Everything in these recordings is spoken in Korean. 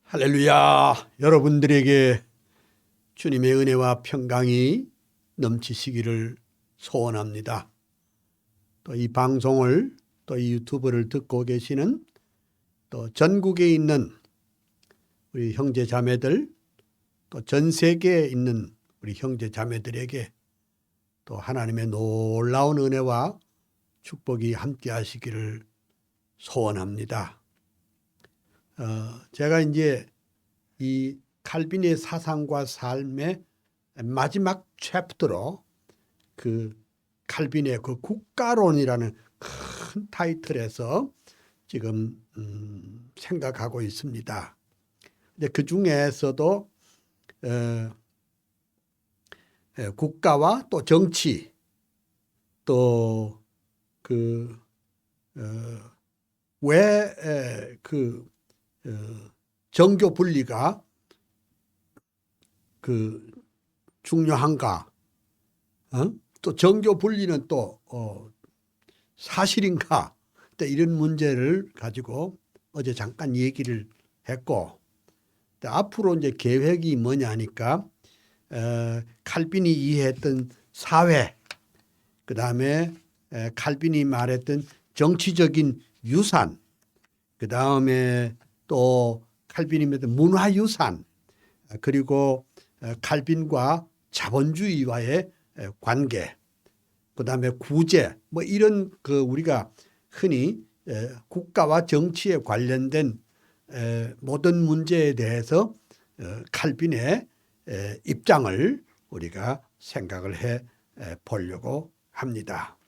할렐루야. 여러분들에게 주님의 은혜와 평강이 넘치시기를 소원합니다. 또 이 방송을 또 이 유튜브를 듣고 계시는 또 전국에 있는 우리 형제 자매들 또 전 세계에 있는 우리 형제 자매들에게 또 하나님의 놀라운 은혜와 축복이 함께 하시기를 소원합니다. 제가 이제 이 칼빈의 사상과 삶의 마지막 챕터로 그 칼빈의 그 국가론이라는 큰 타이틀에서 지금 생각하고 있습니다. 근데 그 중에서도 국가와 또 정치 또 왜 정교 분리가 중요한가? 또 정교 분리는 또 사실인가? 이런 문제를 가지고 어제 잠깐 얘기를 했고, 앞으로 이제 계획이 뭐냐니까 칼빈이 이해했던 사회, 그 다음에 칼빈이 말했던 정치적인 유산, 그 다음에 또 칼빈이 말했던 문화유산, 그리고 칼빈과 자본주의와의 관계, 그 다음에 구제, 뭐 이런 우리가 흔히 국가와 정치에 관련된 모든 문제에 대해서 칼빈의 입장을 우리가 생각을 해 보려고 합니다.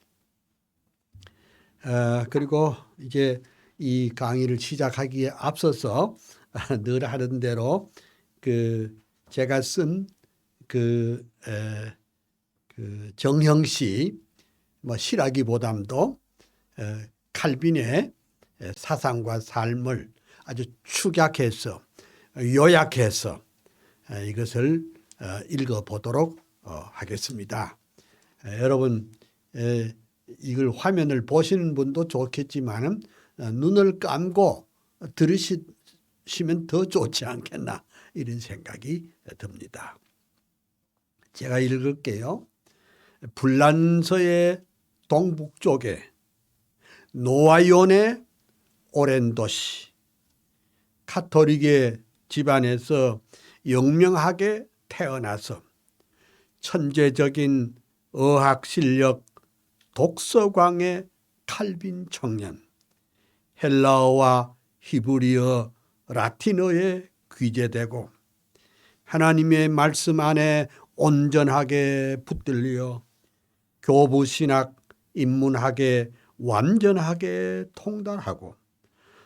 그리고 이제 이 강의를 시작하기에 앞서서 늘 하는 대로 제가 쓴 정형시 뭐 시라기보담도 칼빈의 사상과 삶을 아주 축약해서 요약해서 이것을 읽어보도록 하겠습니다. 여러분 이걸 화면을 보시는 분도 좋겠지만 눈을 감고 들으시면 더 좋지 않겠나 이런 생각이 듭니다. 제가 읽을게요. 불란서의 동북쪽에 노아연의 오랜 도시, 카톨릭의 집안에서 영명하게 태어나서 천재적인 어학 실력 독서광의 칼빈 청년, 헬라어와 히브리어, 라틴어에 귀재되고 하나님의 말씀 안에 온전하게 붙들려 교부신학 인문학에 완전하게 통달하고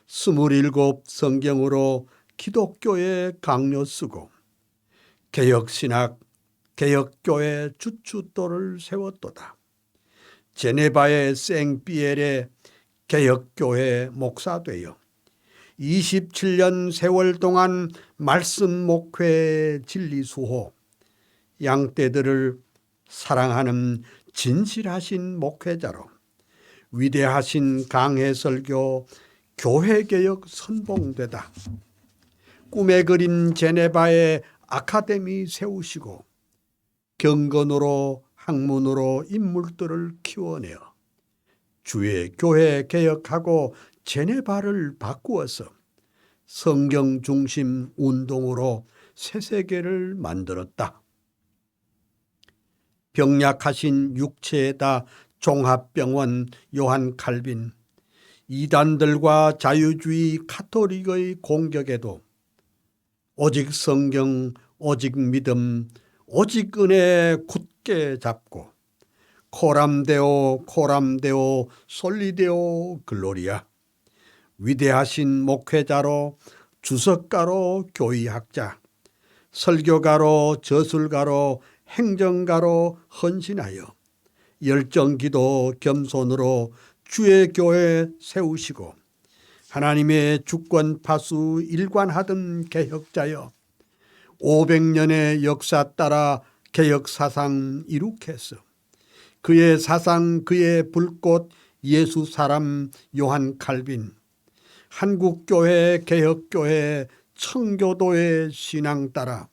27 성경으로 기독교의 강요 쓰고 개혁신학 개혁교회 주춧돌을 세웠도다. 제네바의 생피엘의 개혁교회 목사되어 27년 세월 동안 말씀 목회 진리 수호 양떼들을 사랑하는 진실하신 목회자로 위대하신 강해 설교 교회개혁 선봉되다. 꿈에 그린 제네바의 아카데미 세우시고 경건으로 학문으로 인물들을 키워내어 주의 교회 개혁하고 제네바를 바꾸어서 성경 중심 운동으로 새 세계를 만들었다. 병약하신 육체에다 종합병원 요한 칼빈, 이단들과 자유주의 카톨릭의 공격에도 오직 성경, 오직 믿음, 오직 은혜 굳게 잡고 코람데오 코람데오 솔리데오 글로리아, 위대하신 목회자로 주석가로 교의학자, 설교가로 저술가로 행정가로 헌신하여 열정기도 겸손으로 주의 교회 세우시고 하나님의 주권 파수 일관하던 개혁자여 500년의 역사 따라 개혁사상 이룩해서 그의 사상 그의 불꽃 예수 사람 요한 칼빈 한국교회 개혁교회 청교도의 신앙 따라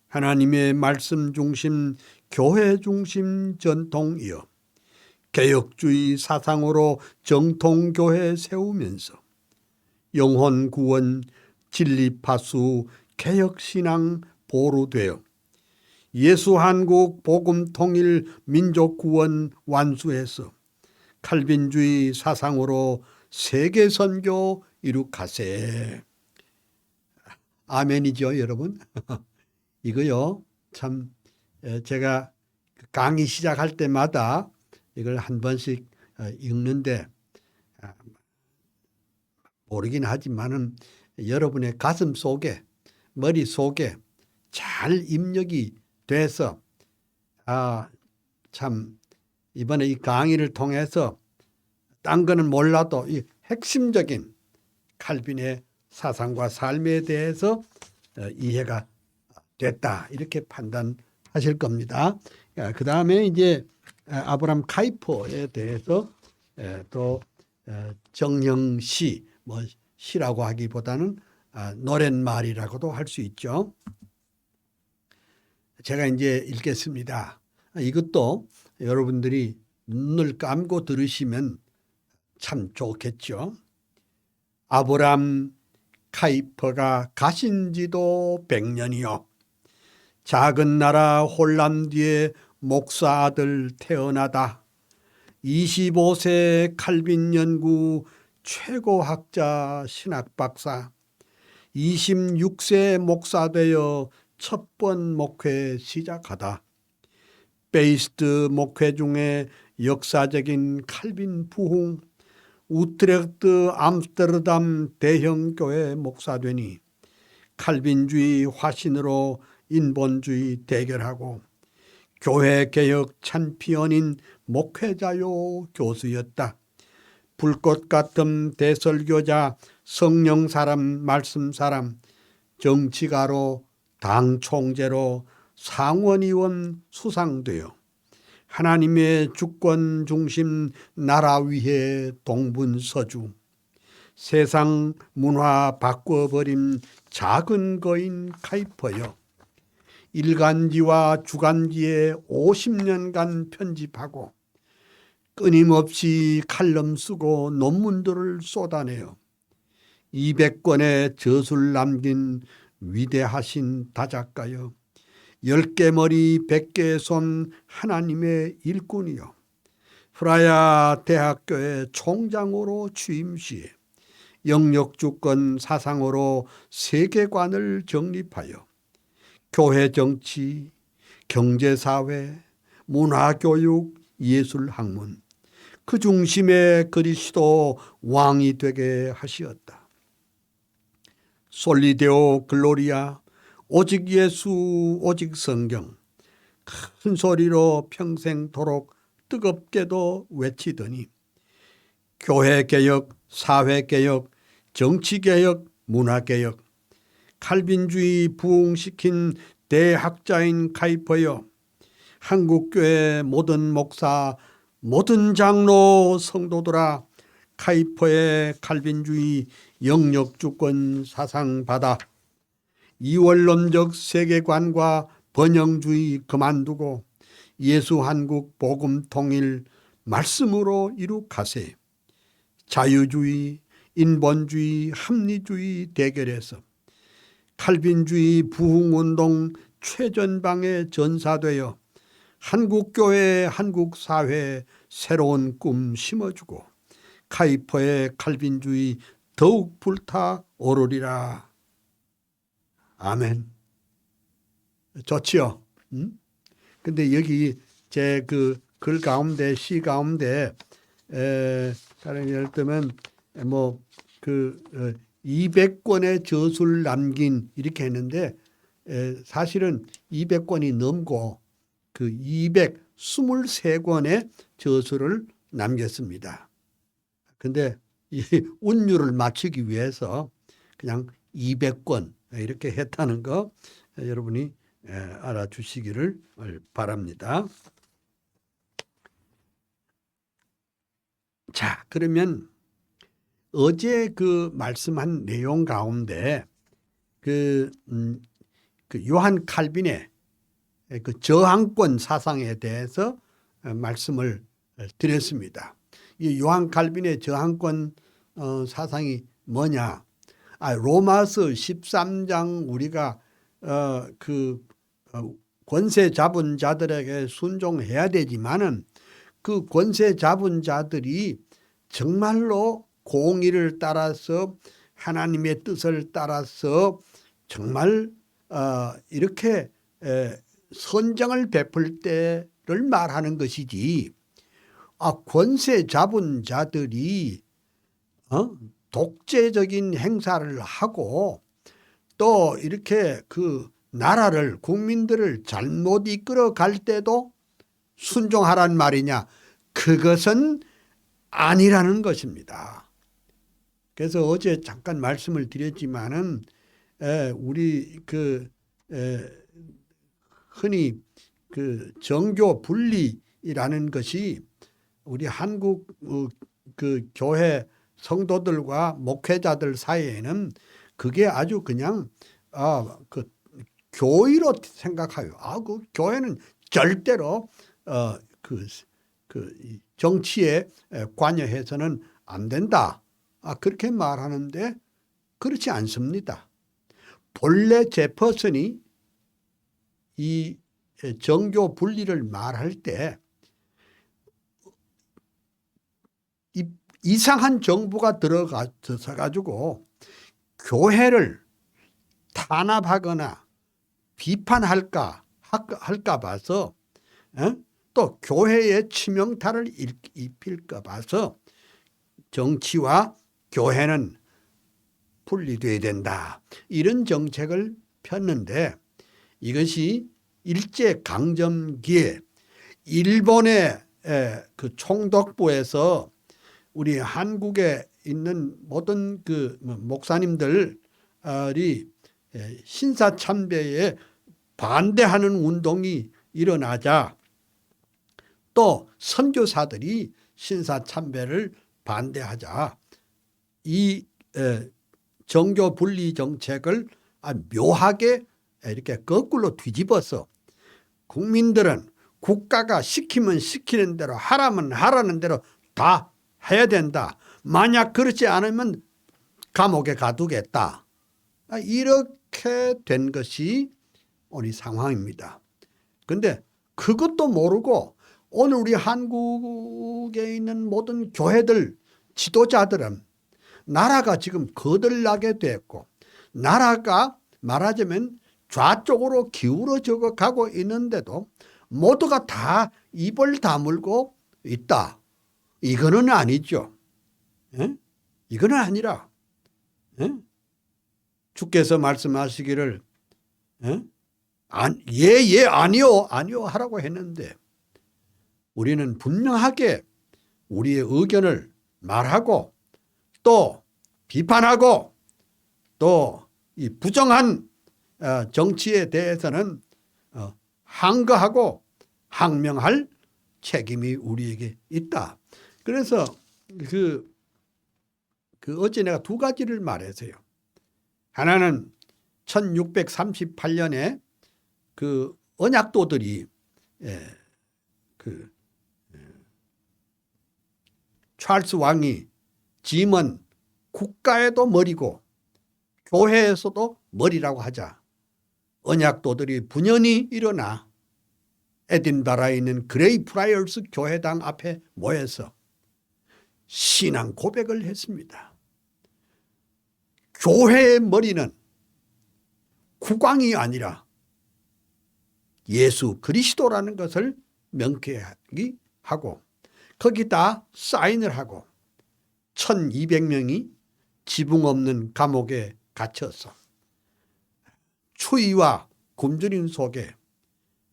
하나님의 말씀 중심, 교회 중심 전통이여 개혁주의 사상으로 정통교회 세우면서 영혼 구원, 진리 파수, 개혁신앙 보루되어 예수 한국 복음 통일 민족 구원 완수해서 칼빈주의 사상으로 세계 선교 이룩하세. 아멘이죠, 여러분. 이거요, 참 제가 강의 시작할 때마다 이걸 한 번씩 읽는데 모르긴 하지만은 여러분의 가슴 속에, 머릿속에 잘 입력이 돼서 참 이번에 이 강의를 통해서 딴 거는 몰라도 이 핵심적인 칼빈의 사상과 삶에 대해서 이해가 됐다, 이렇게 판단하실 겁니다. 그 다음에 이제 아브람 카이퍼에 대해서 또 정형시, 뭐 시라고 하기보다는 노랫말이라고도 할 수 있죠. 제가 이제 읽겠습니다. 이것도 여러분들이 눈을 감고 들으시면 참 좋겠죠. 아브람 카이퍼가 가신 지도 100년이요. 작은 나라 홀란드에 목사 아들 태어나다 25세 칼빈 연구 최고학자 신학박사, 26세 목사 되어 첫 번 목회 시작하다 베이스트 목회 중에 역사적인 칼빈 부흥, 우트레흐트 암스테르담 대형교회 목사 되니 칼빈주의 화신으로 인본주의 대결하고 교회개혁 찬피언인 목회자요 교수였다. 불꽃 같은 대설교자, 성령사람, 말씀사람, 정치가로, 당 총재로 상원의원 수상되어 하나님의 주권 중심 나라 위에 동분서주, 세상 문화 바꿔버린 작은 거인 카이퍼여 일간지와 주간지에 50년간 편집하고 끊임없이 칼럼 쓰고 논문들을 쏟아내어 200권의 저술 남긴 위대하신 다작가여 10개 머리 100개 손 하나님의 일꾼이요 프라야 대학교의 총장으로 취임 시에 영역주권 사상으로 세계관을 정립하여 교회 정치, 경제사회, 문화교육, 예술학문 그 중심에 그리스도 왕이 되게 하시었다. 솔리데오 글로리아, 오직 예수, 오직 성경 큰 소리로 평생토록 뜨겁게도 외치더니 교회개혁, 사회개혁, 정치개혁, 문화개혁, 칼빈주의 부흥시킨 대학자인 카이퍼여 한국교회 모든 목사, 모든 장로 성도들아 카이퍼의 칼빈주의 영역주권 사상 받아 이원론적 세계관과 번영주의 그만두고 예수 한국 복음 통일 말씀으로 이룩하세. 자유주의, 인본주의, 합리주의 대결에서 칼빈주의 부흥운동 최전방에 전사되어 한국교회, 한국사회에 새로운 꿈 심어주고 카이퍼의 칼빈주의 더욱 불타오르리라. 아멘. 좋지요? 근데 여기 제 그 글 가운데, 시 가운데 다른 예를 들면 뭐 그 200권의 저술 남긴 이렇게 했는데 사실은 200권이 넘고 그 223권의 저술을 남겼습니다. 근데 이 운율을 맞추기 위해서 그냥 200권 이렇게 했다는 거 여러분이 알아주시기를 바랍니다. 자, 그러면 어제 그 말씀한 내용 가운데 그 요한 칼빈의 그 저항권 사상에 대해서 말씀을 드렸습니다. 이 요한 칼빈의 저항권 사상이 뭐냐? 로마서 13장 우리가 권세 잡은 자들에게 순종해야 되지만은 그 권세 잡은 자들이 정말로 공의를 따라서 하나님의 뜻을 따라서 정말 이렇게 선정을 베풀 때를 말하는 것이지, 권세 잡은 자들이 독재적인 행사를 하고 또 이렇게 그 나라를 국민들을 잘못 이끌어 갈 때도 순종하란 말이냐? 그것은 아니라는 것입니다. 그래서 어제 잠깐 말씀을 드렸지만은 우리 흔히 그 정교 분리라는 것이 우리 한국 그 교회 성도들과 목회자들 사이에는 그게 아주 그냥 그 교의로 생각해요. 그 교회는 절대로 그 정치에 관여해서는 안 된다. 그렇게 말하는데 그렇지 않습니다. 본래 제퍼슨이 이 정교 분리를 말할 때 이상한 정부가 들어가서 가지고 교회를 탄압하거나 비판할까 봐서 또 교회에 치명타를 입힐까 봐서 정치와 교회는 분리돼야 된다, 이런 정책을 폈는데, 이것이 일제강점기에 일본의 그 총독부에서 우리 한국에 있는 모든 그 목사님들이 신사참배에 반대하는 운동이 일어나자 또 선교사들이 신사참배를 반대하자 이 정교 분리 정책을 묘하게 이렇게 거꾸로 뒤집어서 국민들은 국가가 시키면 시키는 대로 하라면 하라는 대로 다 해야 된다. 만약 그렇지 않으면 감옥에 가두겠다. 이렇게 된 것이 우리 상황입니다. 그런데 그것도 모르고 오늘 우리 한국에 있는 모든 교회들 지도자들은 나라가 지금 거들나게 됐고 나라가 말하자면 좌쪽으로 기울어져 가고 있는데도 모두가 다 입을 다물고 있다. 이거는 아니죠. 이거는 아니라 주께서 말씀하시기를 예 아니요 하라고 했는데 우리는 분명하게 우리의 의견을 말하고 또 비판하고 또 이 부정한 정치에 대해서는 항거하고 항명할 책임이 우리에게 있다. 그래서 어제 내가 두 가지를 말했어요. 하나는 1638년에 그 언약도들이 찰스 왕이 짐은 국가에도 머리고 교회에서도 머리라고 하자 언약도들이 분연히 일어나 에딘버라에 있는 그레이 프라이어스 교회당 앞에 모여서 신앙 고백을 했습니다. 교회의 머리는 국왕이 예수 그리스도라는 것을 명쾌하게 하고 거기다 사인을 하고 1200명이 지붕 없는 감옥에 갇혀서 추위와 굶주림 속에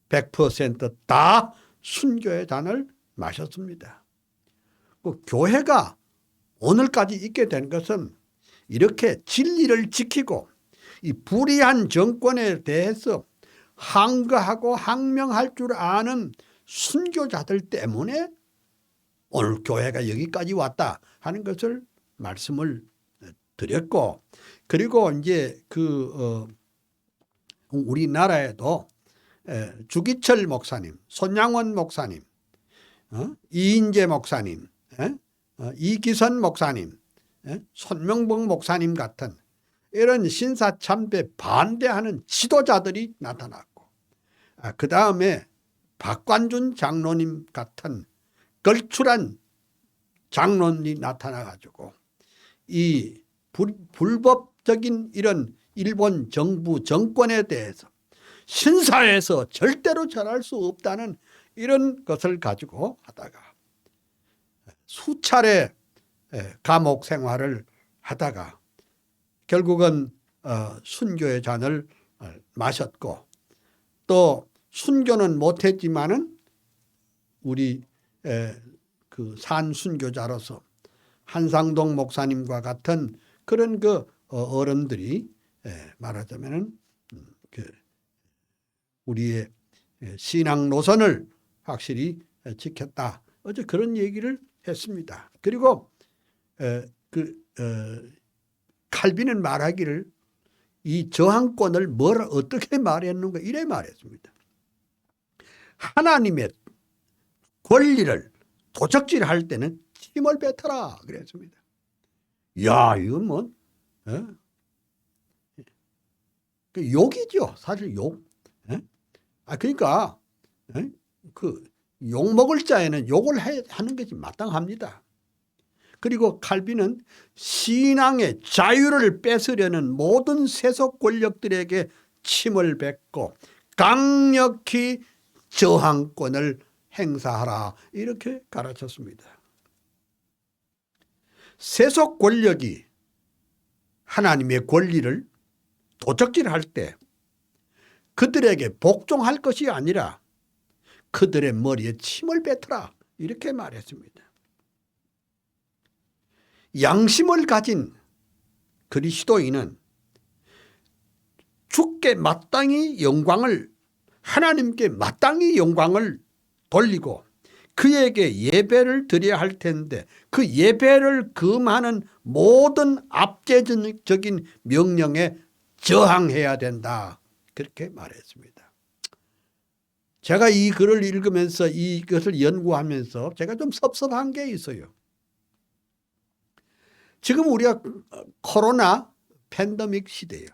100% 다 순교의 잔을 마셨습니다. 교회가 오늘까지 있게 된 것은 이렇게 진리를 지키고 이 불의한 정권에 대해서 항거하고 항명할 줄 아는 순교자들 때문에 오늘 교회가 여기까지 왔다 하는 것을 말씀을 드렸고, 그리고 이제 우리나라에도 주기철 목사님, 손양원 목사님, 이인재 목사님, 이기선 목사님, 손명복 목사님 같은 이런 신사참배 반대하는 지도자들이 나타났고, 그 다음에 박관준 장로님 같은 걸출한 장로님이 나타나가지고 이 불법적인 이런 일본 정부 정권에 대해서 신사에서 절대로 절할 수 없다는 이런 것을 가지고 하다가 수차례 감옥 생활을 하다가 결국은 순교의 잔을 마셨고, 또 순교는 못했지만은 우리 그 산순교자로서 한상동 목사님과 같은 그런 어른들이 말하자면은 우리의 신앙 노선을 확실히 지켰다. 어제 그런 얘기를 했습니다. 그리고 칼빈은 말하기를 이 저항권을 어떻게 말했는가 이래 말했습니다. 하나님의 권리를 도적질할 때는 힘을 뱉어라 그랬습니다. 야, 이건 뭐 욕이죠. 사실 욕. 그러니까 욕 먹을 자에는 욕을 하는 것이 마땅합니다. 그리고 칼빈은 신앙의 자유를 뺏으려는 모든 세속 권력들에게 침을 뱉고 강력히 저항권을 행사하라 이렇게 가르쳤습니다. 세속 권력이 하나님의 권리를 도적질할 때 그들에게 복종할 것이 아니라 그들의 머리에 침을 뱉어라 이렇게 말했습니다. 양심을 가진 그리스도인은 주께 마땅히 영광을, 하나님께 마땅히 영광을 돌리고 그에게 예배를 드려야 할 텐데 그 예배를 금하는 모든 압제적인 명령에 저항해야 된다 그렇게 말했습니다. 제가 이 글을 읽으면서 이것을 연구하면서 제가 좀 섭섭한 게 있어요. 지금 우리가 코로나 팬데믹 시대예요.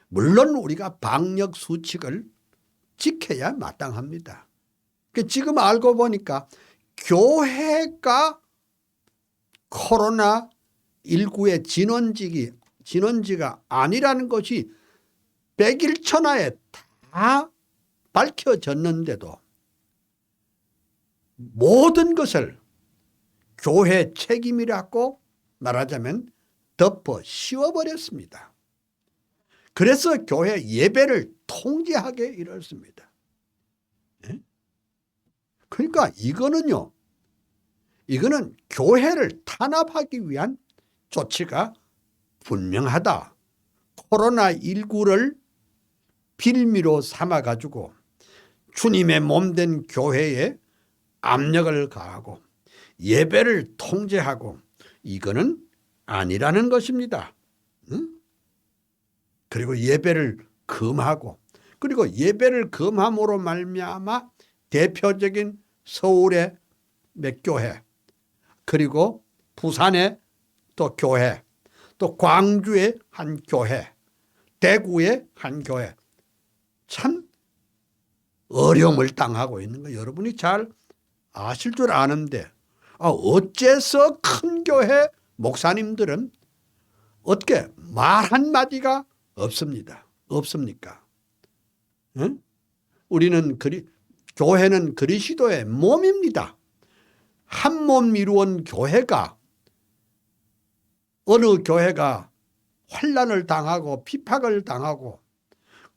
물론 우리가 방역 수칙을 지켜야 마땅합니다. 지금 알고 보니까 교회가 코로나19의 진원지가 아니라는 것이 백일천하에 다 밝혀졌는데도 모든 것을 교회 책임이라고 말하자면 덮어 씌워버렸습니다. 그래서 교회 예배를 통제하게 이렇습니다. 그러니까 이거는 교회를 탄압하기 위한 조치가 분명하다. 코로나19를 빌미로 삼아가지고 주님의 몸된 교회에 압력을 가하고 예배를 통제하고 이거는 아니라는 것입니다. 그리고 예배를 금하고 그리고 예배를 금함으로 말미암아 대표적인 서울의 몇 교회 그리고 부산의 또 교회 또 광주의 한 교회 대구의 한 교회 참 어려움을 당하고 있는 거 여러분이 잘 아실 줄 아는데 어째서 큰 교회 목사님들은 어떻게 말 한마디가 없습니까? 응? 우리는 교회는 그리스도의 몸입니다. 한 몸 이루온 교회가 어느 교회가 환난을 당하고 핍박을 당하고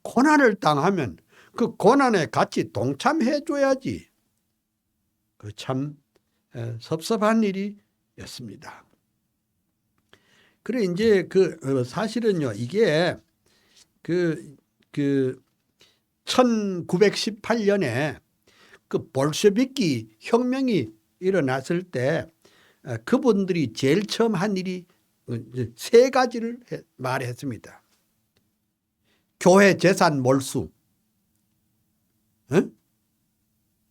고난을 당하면 그 고난에 같이 동참해 줘야지. 그 참 섭섭한 일이었습니다. 그래 이제 사실은요 이게 1918년에 그 볼셰비키 혁명이 일어났을 때 그분들이 제일 처음 한 일이 이제 세 가지를 말했습니다. 교회 재산 몰수,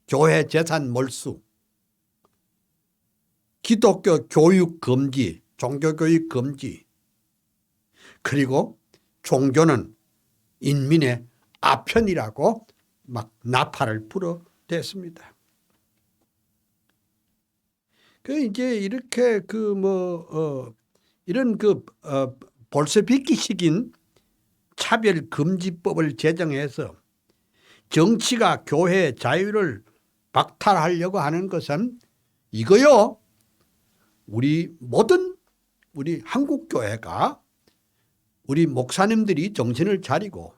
교회 재산 몰수, 기독교 교육 금지, 종교교육 금지, 그리고 종교는 인민의 아편이라고 막 나팔을 불어댔습니다. 이제 이렇게 이런 볼셰비키식인 차별금지법을 제정해서 정치가 교회의 자유를 박탈하려고 하는 것은 이거요. 우리 한국교회가 우리 목사님들이 정신을 차리고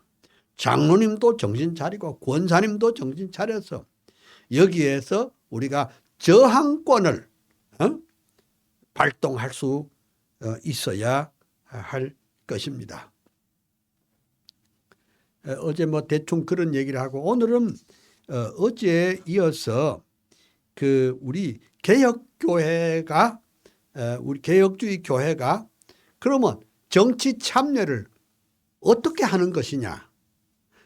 장로님도 정신 차리고 권사님도 정신 차려서 여기에서 우리가 저항권을 발동할 수 있어야 할 것입니다. 어제 대충 그런 얘기를 하고 오늘은 어제에 이어서 우리 개혁교회가 우리 개혁주의 교회가 그러면 정치 참여를 어떻게 하는 것이냐,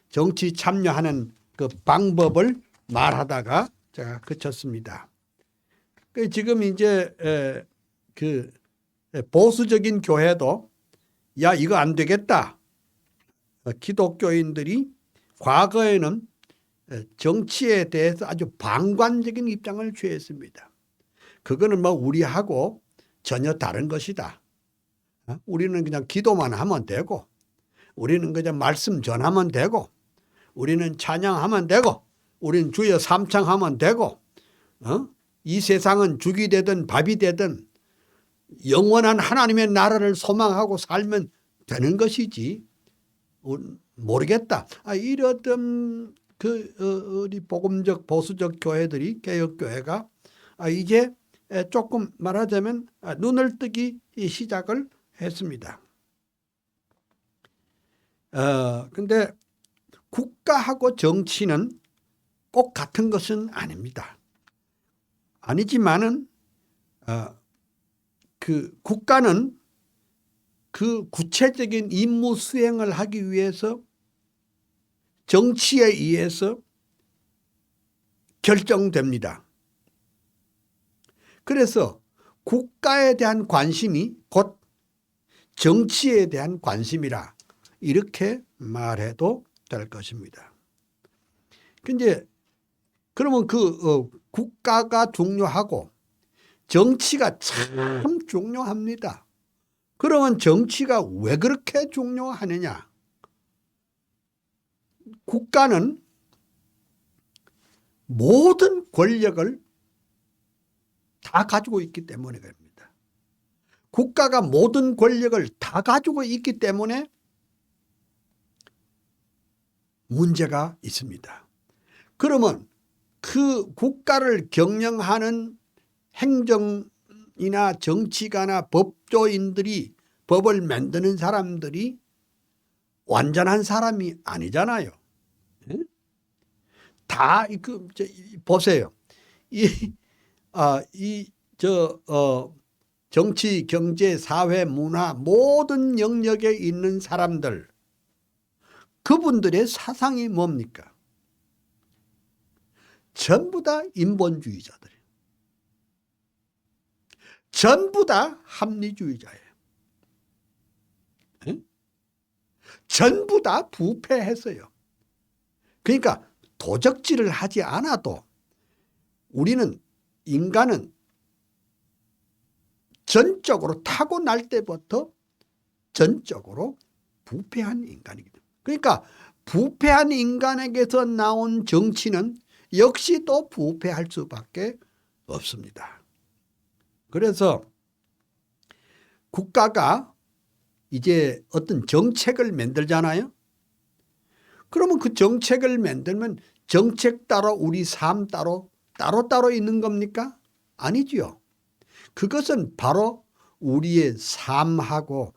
정치 참여하는 그 방법을 말하다가 제가 그쳤습니다. 지금 이제 보수적인 교회도 야 이거 안 되겠다. 기독교인들이 과거에는 정치에 대해서 아주 방관적인 입장을 취했습니다. 그거는 우리하고 전혀 다른 것이다. 우리는 그냥 기도만 하면 되고, 우리는 그냥 말씀 전하면 되고, 우리는 찬양하면 되고, 우리는 주여 삼창하면 되고, 이 세상은 죽이 되든 밥이 되든 영원한 하나님의 나라를 소망하고 살면 되는 것이지. 모르겠다. 이러던 우리 복음적 보수적 교회들이 개혁교회가 이제 조금 말하자면 눈을 뜨기 시작을 했습니다. 근데 국가하고 정치는 꼭 같은 것은 아닙니다. 아니지만은 국가는 그 구체적인 임무 수행을 하기 위해서 정치에 의해서 결정됩니다. 그래서 국가에 대한 관심이 곧 정치에 대한 관심이라 이렇게 말해도 될 것입니다. 근데 그러면 국가가 중요하고 정치가 참 중요합니다. 그러면 정치가 왜 그렇게 중요하느냐? 국가는 모든 권력을 다 가지고 있기 때문에 그럽니다. 국가가 모든 권력을 다 가지고 있기 때문에 문제가 있습니다. 그러면 그 국가를 경영하는 행정이나 정치가나 법조인들이 법을 만드는 사람들이 완전한 사람이 아니잖아요. 다 보세요. 정치, 경제, 사회, 문화 모든 영역에 있는 사람들, 그분들의 사상이 뭡니까? 전부 다 인본주의자들이에요. 전부 다 합리주의자예요. 전부 다 부패했어요. 그러니까 도적질을 하지 않아도 인간은 전적으로 타고날 때부터 전적으로 부패한 인간이기 때문에. 그러니까 부패한 인간에게서 나온 정치는 역시 또 부패할 수밖에 없습니다. 그래서 국가가 이제 어떤 정책을 만들잖아요. 그러면 그 정책을 만들면 정책 따로 우리 삶 따로 있는 겁니까? 아니지요. 그것은 바로 우리의 삶하고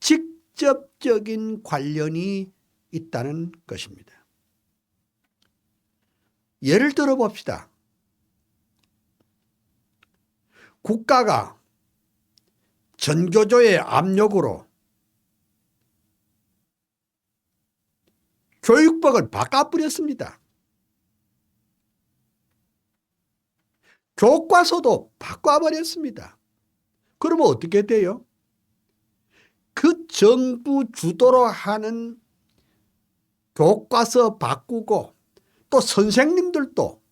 직접적인 관련이 있다는 것입니다. 예를 들어 봅시다. 국가가 전교조의 압력으로 교육법을 바꿔버렸습니다. 교과서도 바꿔버렸습니다. 그러면 어떻게 돼요? 그 정부 주도로 하는 교과서 바꾸고 또 선생님들도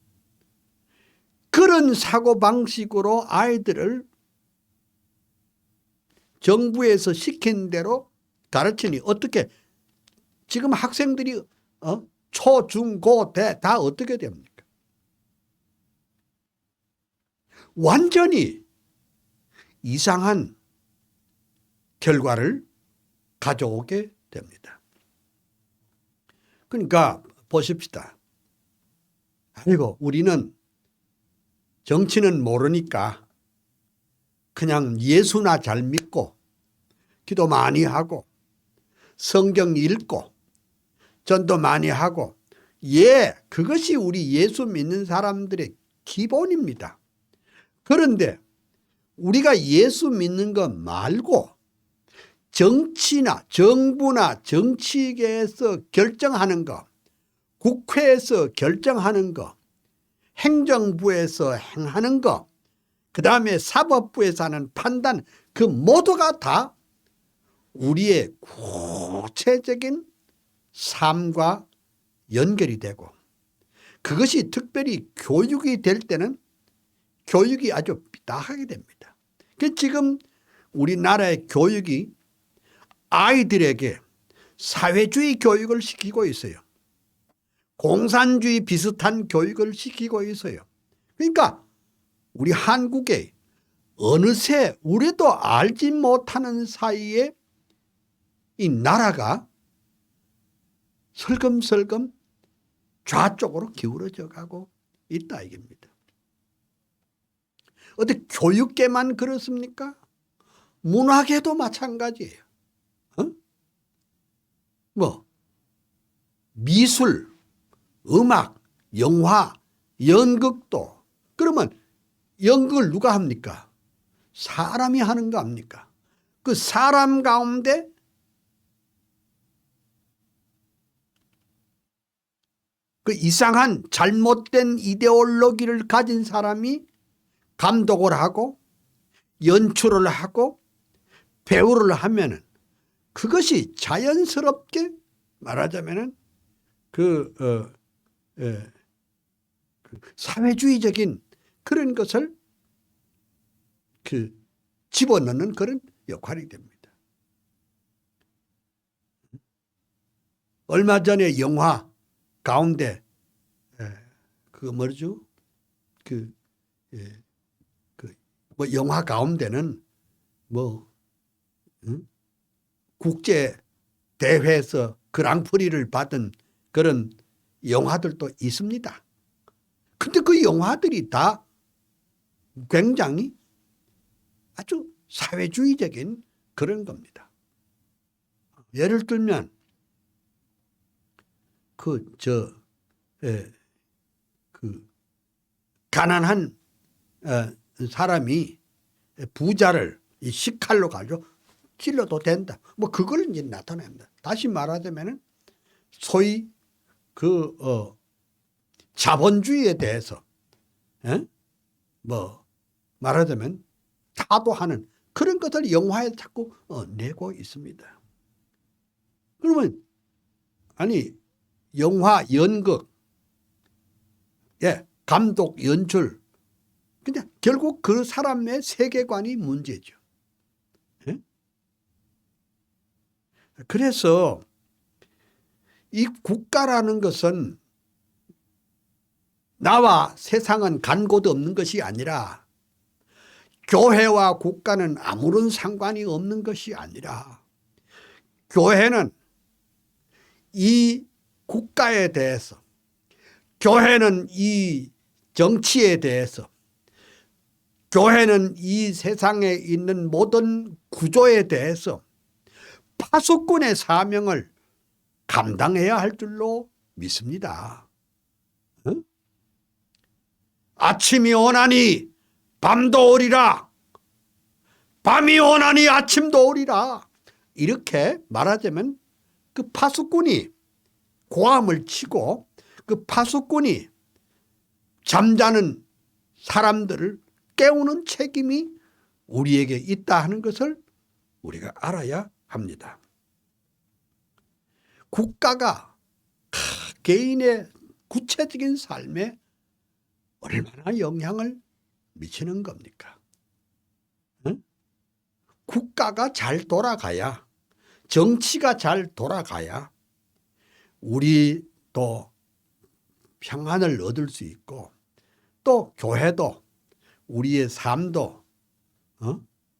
그런 사고방식으로 아이들을 정부에서 시킨 대로 가르치니 어떻게 지금 학생들이 초, 중, 고, 대 다 어떻게 됩니까? 완전히 이상한 결과를 가져오게 됩니다. 그러니까 보십시다. 아이고 우리는 정치는 모르니까 그냥 예수나 잘 믿고 기도 많이 하고 성경 읽고 전도 많이 하고 그것이 우리 예수 믿는 사람들의 기본입니다. 그런데 우리가 예수 믿는 것 말고 정치나 정부나 정치계에서 결정하는 거, 국회에서 결정하는 거, 행정부에서 행하는 거, 그 다음에 사법부에서 하는 판단, 그 모두가 다 우리의 구체적인 삶과 연결이 되고 그것이 특별히 교육이 될 때는 교육이 아주 삐딱하게 됩니다. 지금 우리나라의 교육이 아이들에게 사회주의 교육을 시키고 있어요. 공산주의 비슷한 교육을 시키고 있어요. 그러니까 우리 한국에 어느새 우리도 알지 못하는 사이에 이 나라가 슬금슬금 좌쪽으로 기울어져 가고 있다 이겁니다. 어디 교육계만 그렇습니까? 문화계도 마찬가지예요. 미술, 음악, 영화, 연극도 그러면 연극을 누가 합니까? 사람이 하는 거 아닙니까? 그 사람 가운데 그 이상한 잘못된 이데올로기를 가진 사람이 감독을 하고 연출을 하고 배우를 하면은 그것이 자연스럽게 말하자면은 그 사회주의적인 그런 것을 집어넣는 그런 역할이 됩니다. 얼마 전에 영화 가운데 뭐죠? 영화 가운데는 국제 대회에서 그랑프리를 받은 그런 영화들도 있습니다. 근데 그 영화들이 다 굉장히 아주 사회주의적인 그런 겁니다. 예를 들면 가난한 사람이 부자를 식칼로 가지고 찔러도 된다. 그걸 이제 나타냅니다. 다시 말하자면은 소위 자본주의에 대해서 말하자면 타도하는 그런 것을 영화에 자꾸 내고 있습니다. 그러면 영화, 연극, 감독, 연출 그냥 결국 그 사람의 세계관이 문제죠. 그래서 이 국가라는 것은 나와 세상은 간 곳 없는 것이 아니라 교회와 국가는 아무런 상관이 없는 것이 아니라 교회는 이 국가에 대해서 교회는 이 정치에 대해서 교회는 이 세상에 있는 모든 구조에 대해서 파수꾼의 사명을 감당해야 할 줄로 믿습니다. 아침이 오나니 밤도 오리라. 밤이 오나니 아침도 오리라. 이렇게 말하자면 그 파수꾼이 고함을 치고 그 파수꾼이 잠자는 사람들을 깨우는 책임이 우리에게 있다 하는 것을 우리가 알아야 합니다. 국가가 개인의 구체적인 삶에 얼마나 영향을 미치는 겁니까? 응? 국가가 잘 돌아가야, 정치가 잘 돌아가야 우리도 평안을 얻을 수 있고, 또 교회도 우리의 삶도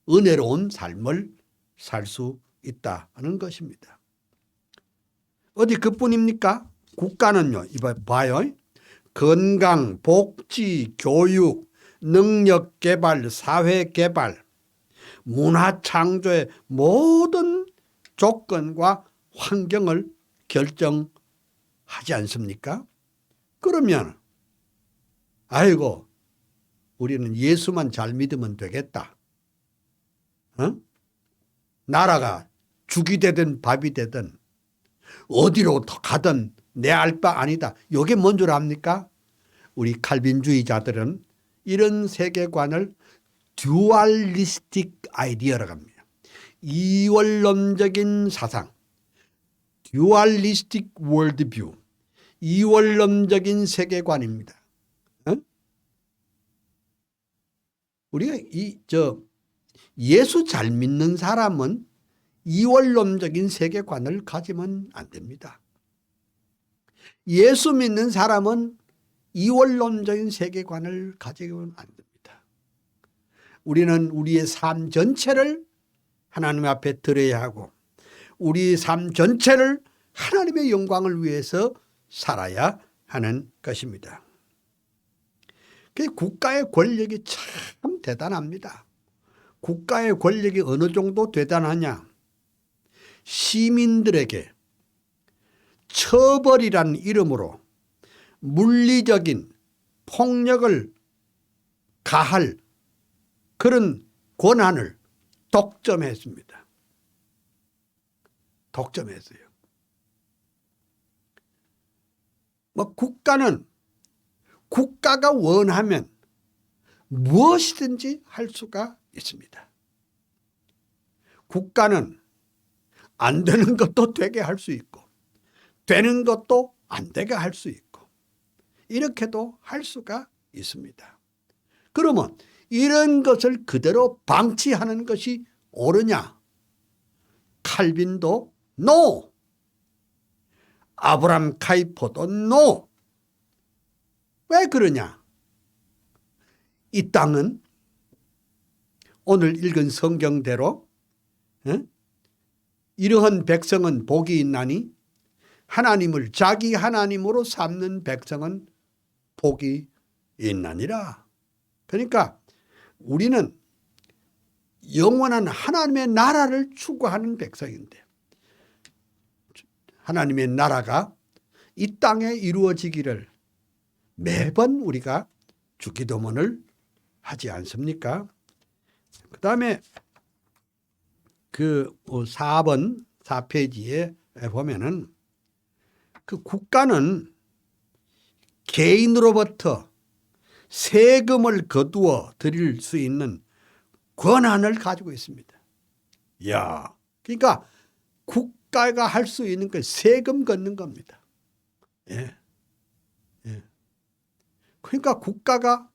은혜로운 삶을 살 수 있다는 것입니다. 어디 그뿐입니까? 국가는요, 이봐 봐요. 건강, 복지, 교육, 능력 개발, 사회 개발, 문화 창조의 모든 조건과 환경을 결정하지 않습니까? 그러면 아이고 우리는 예수만 잘 믿으면 되겠다. 나라가 죽이 되든 밥이 되든 어디로 가든 내 알 바 아니다. 이게 뭔 줄 압니까? 우리 칼빈주의자들은 이런 세계관을 듀얼리스틱 아이디어라고 합니다. 이원론적인 사상, 듀얼리스틱 월드뷰, 이원론적인 세계관입니다. 우리가 예수 잘 믿는 사람은 이원론적인 세계관을 가지면 안 됩니다. 예수 믿는 사람은 이원론적인 세계관을 가지고는 안 됩니다. 우리는 우리의 삶 전체를 하나님 앞에 드려야 하고 우리 삶 전체를 하나님의 영광을 위해서 살아야 하는 것입니다. 국가의 권력이 참 대단합니다. 국가의 권력이 어느 정도 대단하냐? 시민들에게 처벌이란 이름으로 물리적인 폭력을 가할 그런 권한을 독점했습니다. 독점했어요. 국가가 원하면 무엇이든지 할 수가 있습니다. 국가는 안 되는 것도 되게 할 수 있고 되는 것도 안 되게 할 수 있고 이렇게도 할 수가 있습니다. 그러면 이런 것을 그대로 방치하는 것이 옳으냐? 칼빈도 NO! 아브람 카이퍼도 NO! 왜 그러냐? 이 땅은 오늘 읽은 성경대로 이러한 백성은 복이 있나니 하나님을 자기 하나님으로 삼는 백성은 복이 있나니라. 그러니까 우리는 영원한 하나님의 나라를 추구하는 백성인데 하나님의 나라가 이 땅에 이루어지기를 매번 우리가 주기도문을 하지 않습니까? 그 다음에 그 4번 4페이지에 보면은 그 국가는 개인으로부터 세금을 거두어 드릴 수 있는 권한을 가지고 있습니다. 야, 그러니까 국가가 할 수 있는 건 세금 걷는 겁니다. 예. 예. 그러니까 국가가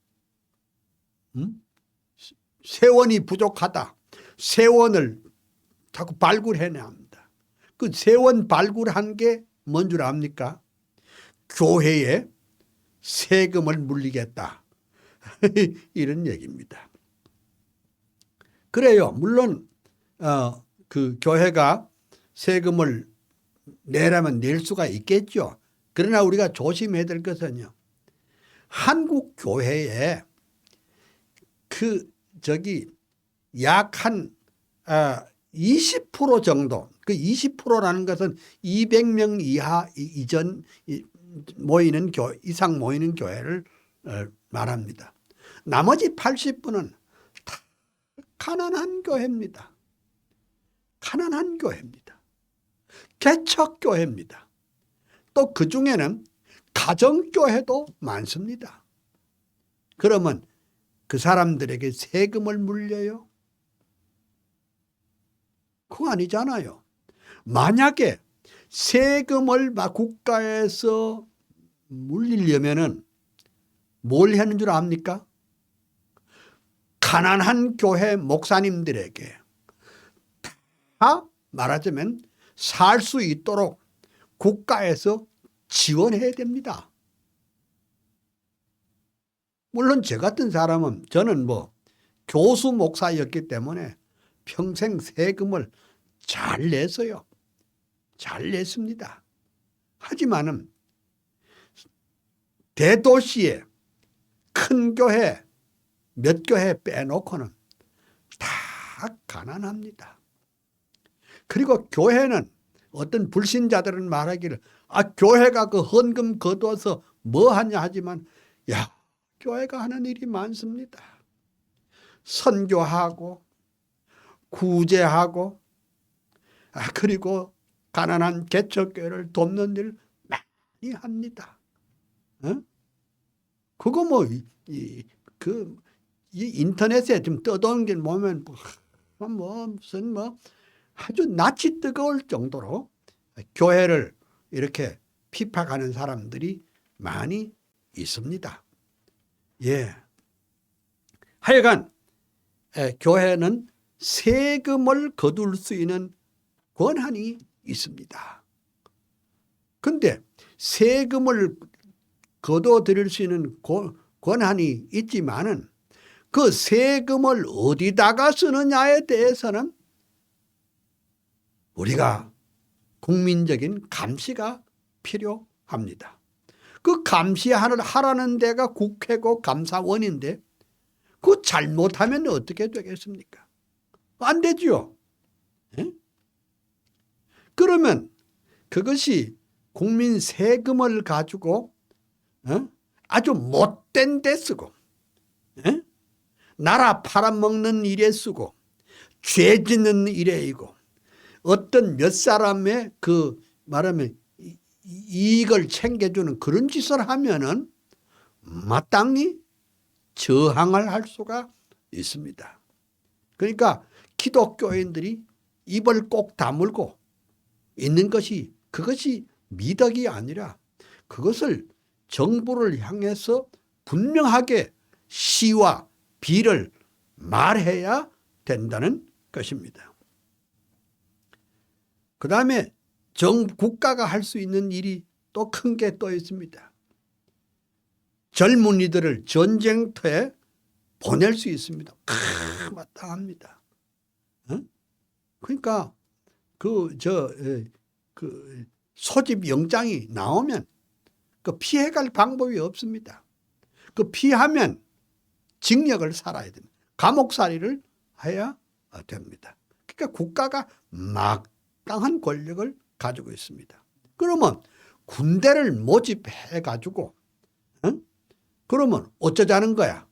세원이 부족하다. 세원을 자꾸 발굴해내야 합니다. 그 세원 발굴한 게 뭔 줄 압니까? 교회에 세금을 물리겠다. 이런 얘기입니다. 그래요. 물론 그 교회가 세금을 내라면 낼 수가 있겠죠. 그러나 우리가 조심해야 될 것은요. 한국 교회에 약 한 20% 정도, 그 20%라는 것은 200명 이전 모이는 이상 모이는 교회를 말합니다. 나머지 80%는 다 가난한 교회입니다. 가난한 교회입니다. 개척교회입니다. 또 그 중에는 가정교회도 많습니다. 그러면 그 사람들에게 세금을 물려요? 그거 아니잖아요. 만약에 세금을 막 국가에서 물리려면은 뭘 하는 줄 압니까? 가난한 교회 목사님들에게 다 말하자면 살 수 있도록 국가에서 지원해야 됩니다. 물론 저 같은 사람은 저는 뭐 교수 목사였기 때문에 평생 세금을 잘 냈어요. 잘 냈습니다. 하지만은 대도시에 큰 교회 몇 교회 빼놓고는 다 가난합니다. 그리고 교회는 어떤 불신자들은 말하기를 교회가 그 헌금 거둬서 뭐 하냐 하지만 교회가 하는 일이 많습니다. 선교하고 구제하고 그리고 가난한 개척교회를 돕는 일 많이 합니다. 그거 뭐 이 인터넷에 좀 떠도는 게 보면 무슨 아주 낯이 뜨거울 정도로 교회를 이렇게 핍박하는 사람들이 많이 있습니다. 예. 하여간 교회는 세금을 거둘 수 있는 권한이 있습니다. 그런데 세금을 거둬들일 수 있는 권한이 있지만은 그 세금을 어디다가 쓰느냐에 대해서는 우리가 국민적인 감시가 필요합니다. 그 감시하라는 데가 국회고 감사원인데 그 잘못하면 어떻게 되겠습니까? 안 되죠. 그러면 그것이 국민 세금을 가지고 아주 못된 데 쓰고 나라 팔아먹는 일에 쓰고 죄 짓는 일에이고 어떤 몇 사람의 그 말하면 이익을 챙겨주는 그런 짓을 하면은 마땅히 저항을 할 수가 있습니다. 그러니까 기독교인들이 입을 꼭 다물고 있는 것이 그것이 미덕이 아니라 그것을 정부를 향해서 분명하게 시와 비를 말해야 된다는 것입니다. 그 다음에 국가가 할 수 있는 일이 또 큰 게 또 있습니다. 젊은이들을 전쟁터에 보낼 수 있습니다. 마땅합니다. 그러니까 그 소집 영장이 나오면 그 피해갈 방법이 없습니다. 그 피하면 징역을 살아야 됩니다. 감옥살이를 해야 됩니다. 그러니까 국가가 막강한 권력을 가지고 있습니다. 그러면 군대를 모집해 가지고 그러면 어쩌자는 거야?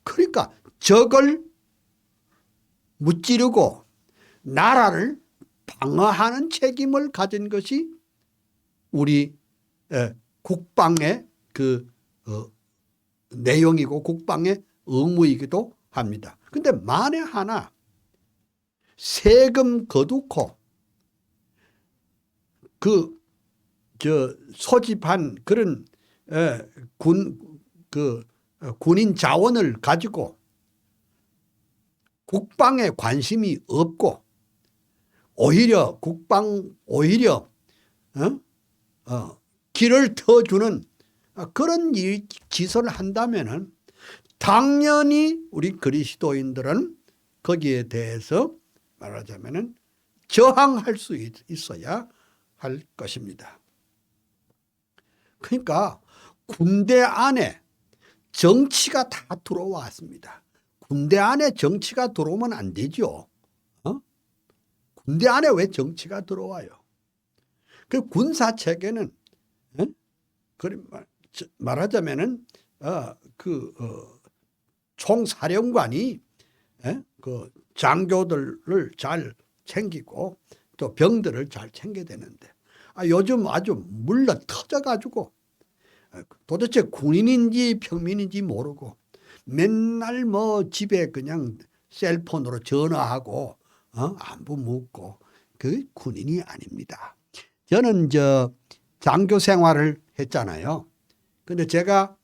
그러니까 적을 무찌르고 나라를 방어하는 책임을 가진 것이 우리 국방의 내용이고 국방의 의무이기도 합니다. 그런데 만에 하나 세금 거두고 소집한 그런 군인 자원을 가지고 국방에 관심이 없고 오히려 길을 터주는 그런 짓을 한다면은 당연히 우리 그리스도인들은 거기에 대해서 말하자면은 저항할 수 있어야 할 것입니다. 그러니까 군대 안에 정치가 다 들어왔습니다. 군대 안에 정치가 들어오면 안 되죠. 군대 안에 왜 정치가 들어와요? 그 군사 체계는 말하자면은 총사령관이 그 장교들을 잘 챙기고 또 병들을 잘 챙겨야 되는데 요즘 아주 물러 터져가지고 도대체 군인인지 평민인지 모르고 맨날 뭐 집에 그냥 셀폰으로 전화하고 안부 묻고 그 군인이 아닙니다. 저는 장교 생활을 했잖아요. 근데 제가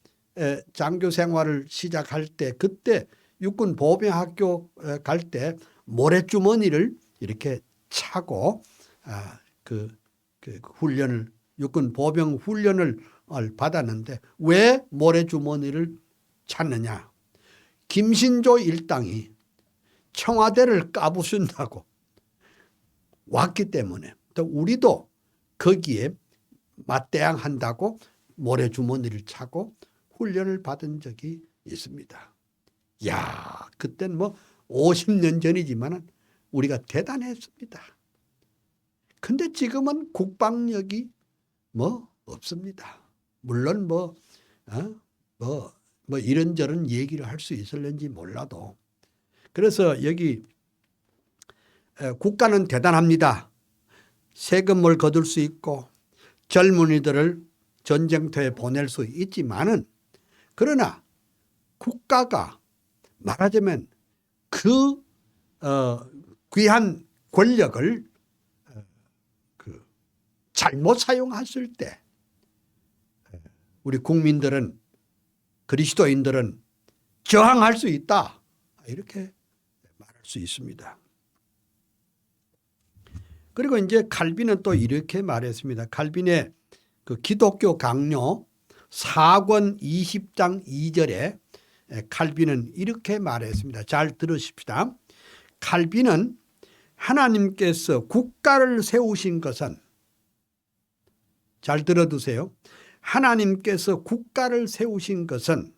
장교 생활을 시작할 때 그때 육군 보병학교 갈 때 모래주머니를 이렇게 차고 그 훈련을 육군 보병 훈련을 받았는데 왜 모래주머니를 찾느냐. 김신조 일당이 청와대를 까부순다고 왔기 때문에 또 우리도 거기에 맞대항한다고 모래주머니를 차고 훈련을 받은 적이 있습니다. 야, 그땐 뭐 50년 전이지만 우리가 대단했습니다. 근데 지금은 국방력이 뭐 없습니다. 물론 뭐 이런저런 얘기를 할 수 있을는지 몰라도 그래서 여기 국가는 대단합니다. 세금을 거둘 수 있고 젊은이들을 전쟁터에 보낼 수 있지만은 그러나 국가가 말하자면 그 귀한 권력을 잘못 사용했을 때 우리 국민들은 그리스도인들은 저항할 수 있다 이렇게 말할 수 있습니다. 그리고 이제 칼빈은 또 이렇게 말했습니다. 칼빈의 그 기독교 강요 4권 20장 2절에 칼빈은 이렇게 말했습니다. 잘 들으십시다. 칼빈은 하나님께서 국가를 세우신 것은 잘 들어두세요. 하나님께서 국가를 세우신 것은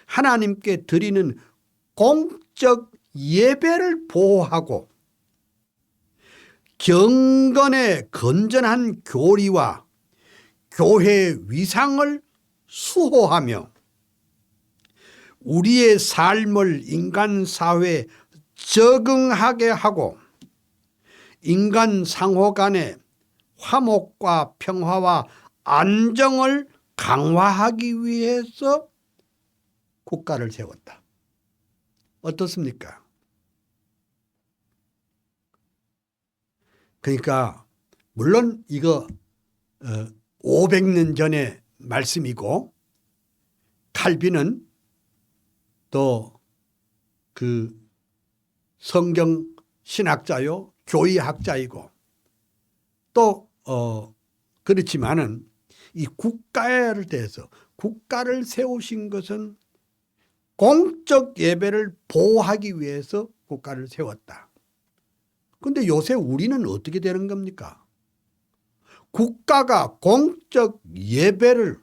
하나님께 드리는 공적 예배를 보호하고 경건의 건전한 교리와 교회의 위상을 수호하며 우리의 삶을 인간 사회에 적응하게 하고 인간 상호 간의 화목과 평화와 안정을 강화하기 위해서 국가를 세웠다. 어떻습니까? 그러니까 물론 이거 500년 전의 말씀이고 칼빈은 또 그 성경 신학자요 교의학자이고 또 그렇지만은 이 국가를 대해서 국가를 세우신 것은 공적 예배를 보호하기 위해서 국가를 세웠다. 그런데 요새 우리는 어떻게 되는 겁니까? 국가가 공적 예배를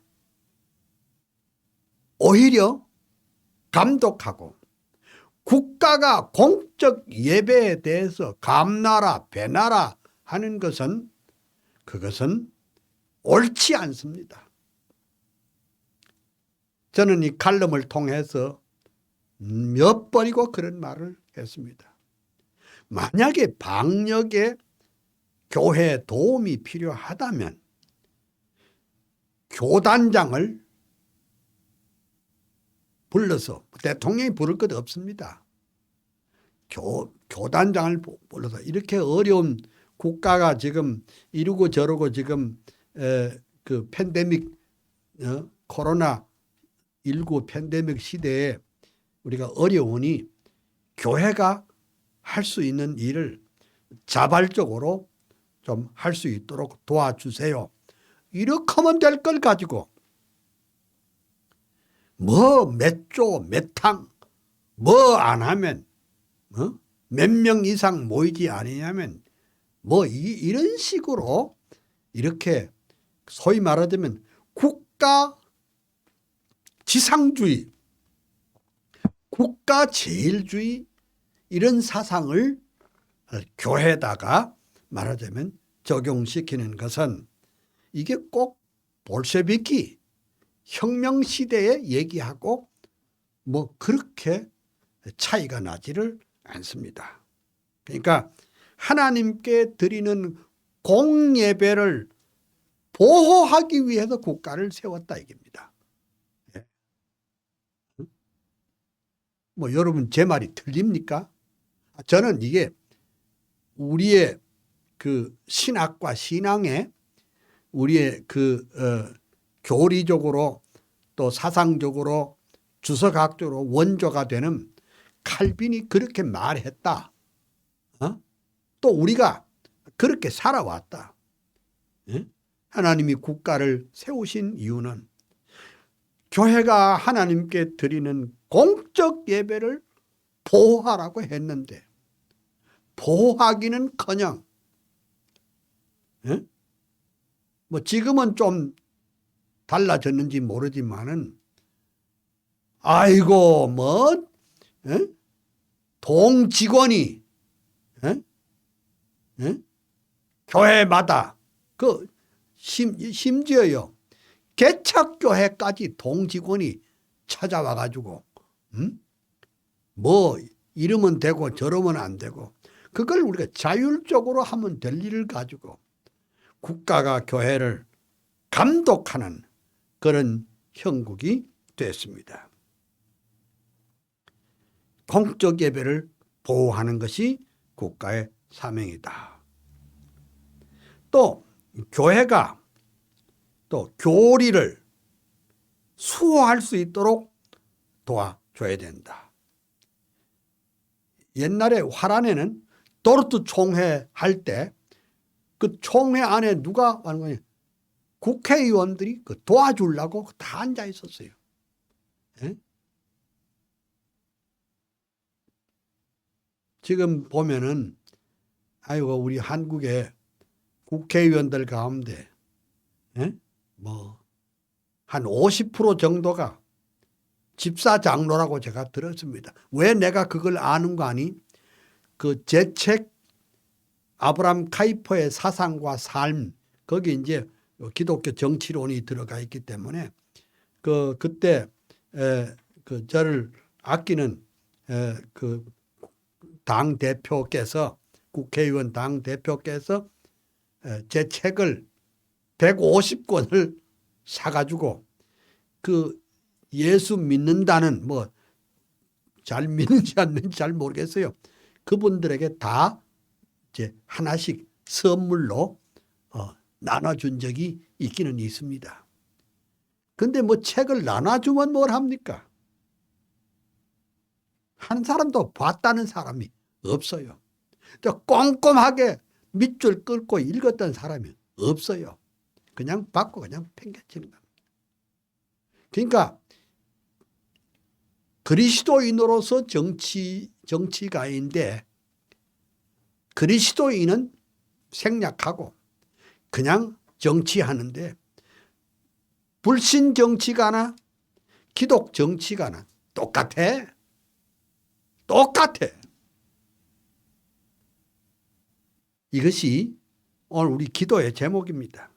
오히려 감독하고 국가가 공적 예배에 대해서 감나라 배나라 하는 것은 그것은 옳지 않습니다. 저는 이 칼럼을 통해서 몇 번이고 그런 말을 했습니다. 만약에 방역에 교회에 도움이 필요하다면 교단장을 불러서 대통령이 부를 것 없습니다. 교단장을 불러서 이렇게 어려운 국가가 지금 이러고 저러고 지금 그 팬데믹 코로나19 팬데믹 시대에 우리가 어려우니 교회가 할 수 있는 일을 자발적으로 좀 할 수 있도록 도와주세요. 이렇게 하면 될 걸 가지고 뭐 몇 조, 몇 탕, 뭐 안 하면 몇 명 이상 모이지 않으냐면 뭐 이런 식으로 이렇게 소위 말하자면 국가 지상주의, 국가 제일주의 이런 사상을 교회에다가 말하자면 적용시키는 것은 이게 꼭 볼셰비키 혁명 시대에 얘기하고 뭐 그렇게 차이가 나지를 않습니다. 그러니까 하나님께 드리는 공예배를 보호하기 위해서 국가를 세웠다 이겁니다. 예. 뭐 여러분 제 말이 틀립니까? 저는 이게 우리의 그 신학과 신앙에 우리의 그 교리적으로 또 사상적으로 주석학적으로 원조가 되는 칼빈이 그렇게 말했다. 또 우리가 그렇게 살아왔다. 예? 하나님이 국가를 세우신 이유는 교회가 하나님께 드리는 공적 예배를 보호하라고 했는데 보호하기는커녕 뭐 지금은 좀 달라졌는지 모르지만은 아이고 뭐 동직원이 교회마다 그 심지어요 개척교회까지 동직원이 찾아와 가지고 뭐 이러면 되고 저러면 안 되고 그걸 우리가 자율적으로 하면 될 일을 가지고 국가가 교회를 감독하는 그런 형국이 됐습니다. 공적 예배를 보호하는 것이 국가의 사명이다. 또 교회가 또 교리를 수호할 수 있도록 도와줘야 된다. 옛날에 화란에는 도르트 총회 할 때 그 총회 안에 누가 하는 거냐? 국회의원들이 그 도와주려고 다 앉아 있었어요. 예? 지금 보면은 아이고 우리 한국의 국회의원들 가운데 뭐 한 50% 정도가 집사 장로라고 제가 들었습니다. 왜 내가 그걸 아는 거 아니? 그 제 책 아브라함 카이퍼의 사상과 삶 거기 이제 기독교 정치론이 들어가 있기 때문에 그때 그 저를 아끼는 그 당 대표께서 국회의원 당 대표께서 제 책을 150권을 사가지고 그 예수 믿는다는 뭐 잘 믿는지 안 믿는지 잘 모르겠어요. 그분들에게 다 이제 하나씩 선물로 나눠준 적이 있기는 있습니다. 근데 뭐 책을 나눠주면 뭘 합니까? 한 사람도 봤다는 사람이 없어요. 또 꼼꼼하게 밑줄 긋고 읽었던 사람이 없어요. 그냥 받고 그냥 팽개치는 겁니다. 그러니까 그리스도인으로서 정치가인데 그리스도인은 생략하고 그냥 정치하는데 불신 정치가나 기독 정치가나 똑같아. 똑같아. 이것이 오늘 우리 기도의 제목입니다.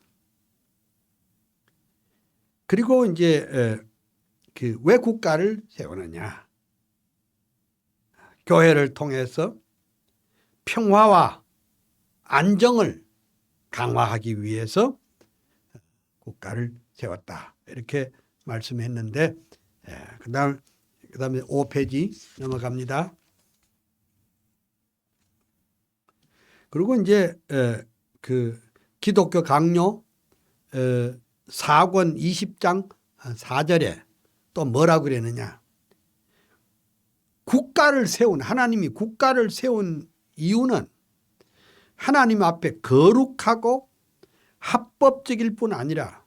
그리고 이제 왜 국가를 세우느냐. 교회를 통해서 평화와 안정을 강화하기 위해서 국가를 세웠다. 이렇게 말씀했는데 그다음에 5페이지 넘어갑니다. 그리고 이제 그 기독교 강요 4권 20장 4절에 또 뭐라고 그랬느냐. 하나님이 국가를 세운 이유는 하나님 앞에 거룩하고 합법적일 뿐 아니라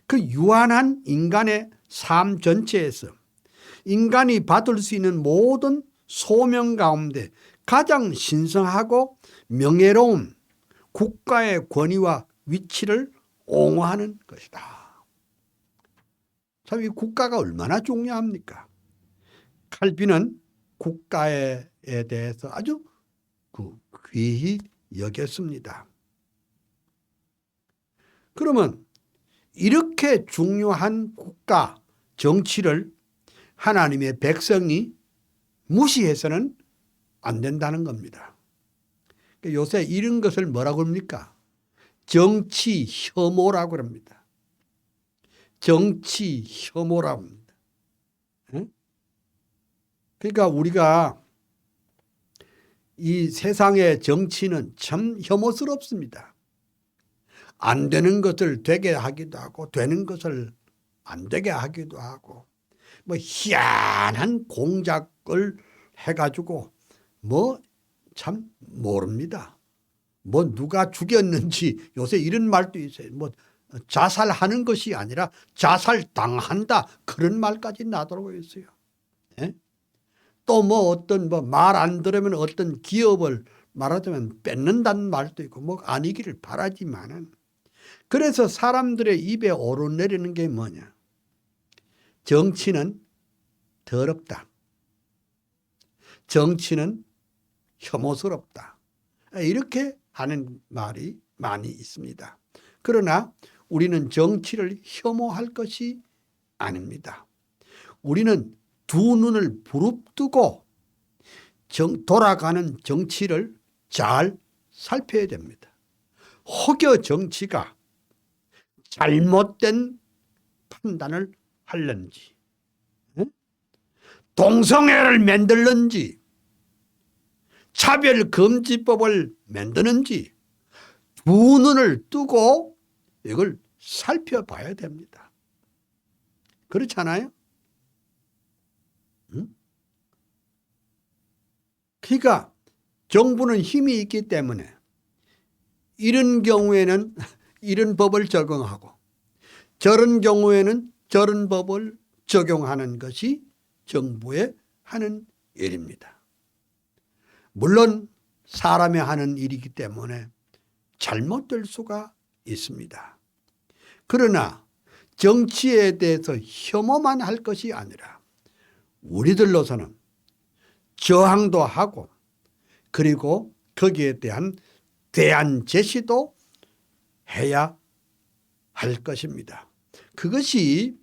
그 유한한 인간의 삶 전체에서 인간이 받을 수 있는 모든 소명 가운데 가장 신성하고 명예로운 국가의 권위와 위치를 옹호하는 것이다. 참 이 국가가 얼마나 중요합니까? 칼빈은 국가에 대해서 아주 귀히 여겼습니다. 그러면 이렇게 중요한 국가 정치를 하나님의 백성이 무시해서는 안 된다는 겁니다. 요새 이런 것을 뭐라고 합니까? 정치 혐오라고 합니다. 정치 혐오라고 합니다. 그러니까 우리가 이 세상의 정치는 참 혐오스럽습니다. 안 되는 것을 되게 하기도 하고 되는 것을 안 되게 하기도 하고 뭐 희한한 공작을 해가지고 뭐 참 모릅니다. 뭐 누가 죽였는지 요새 이런 말도 있어요. 뭐 자살하는 것이 아니라 자살당한다 그런 말까지 나도록 있어요. 예? 또 뭐 어떤 뭐 말 안 들으면 어떤 기업을 말하자면 뺏는다는 말도 있고 뭐 아니기를 바라지만은 그래서 사람들의 입에 오르내리는 게 뭐냐? 정치는 더럽다. 정치는 혐오스럽다. 이렇게 하는 말이 많이 있습니다. 그러나 우리는 정치를 혐오할 것이 아닙니다. 우리는 두 눈을 부릅뜨고 돌아가는 정치를 잘 살펴야 됩니다. 혹여 정치가 잘못된 판단을 하는지, 동성애를 만들는지, 차별금지법을 만드는지 두 눈을 뜨고 이걸 살펴봐야 됩니다. 그렇잖아요? 그러니까 정부는 힘이 있기 때문에 이런 경우에는 이런 법을 적용하고 저런 경우에는 저런 법을 적용하는 것이 정부의 하는 일입니다. 물론 사람이 하는 일이기 때문에 잘못될 수가 있습니다. 그러나 정치에 대해서 혐오만 할 것이 아니라 우리들로서는 저항도 하고 그리고 거기에 대한 대안 제시도 해야 할 것입니다. 그것이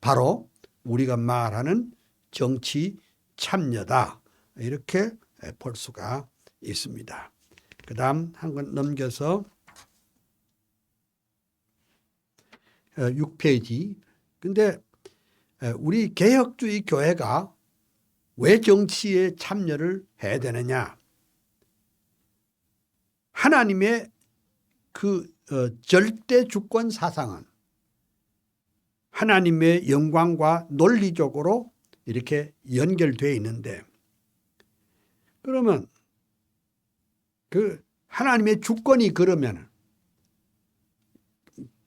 바로 우리가 말하는 정치 참여다 이렇게 볼 수가 있습니다. 그 다음 한 권 넘겨서 6페이지. 근데 우리 개혁주의 교회가 왜 정치에 참여를 해야 되느냐? 하나님의 그 절대 주권 사상은 하나님의 영광과 논리적으로 이렇게 연결되어 있는데 그러면 그 하나님의 주권이 그러면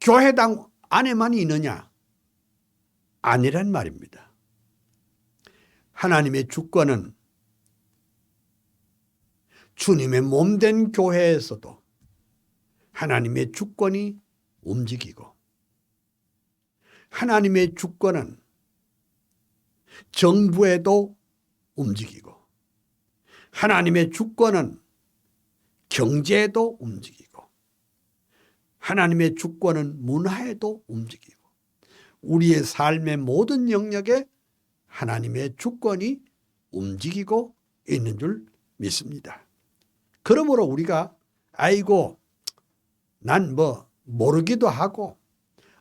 교회당 안에만 있느냐? 아니란 말입니다. 하나님의 주권은 주님의 몸된 교회에서도 하나님의 주권이 움직이고 하나님의 주권은 정부에도 움직이고 하나님의 주권은 경제에도 움직이고 하나님의 주권은 문화에도 움직이고 우리의 삶의 모든 영역에 하나님의 주권이 움직이고 있는 줄 믿습니다. 그러므로 우리가 아이고 난 뭐 모르기도 하고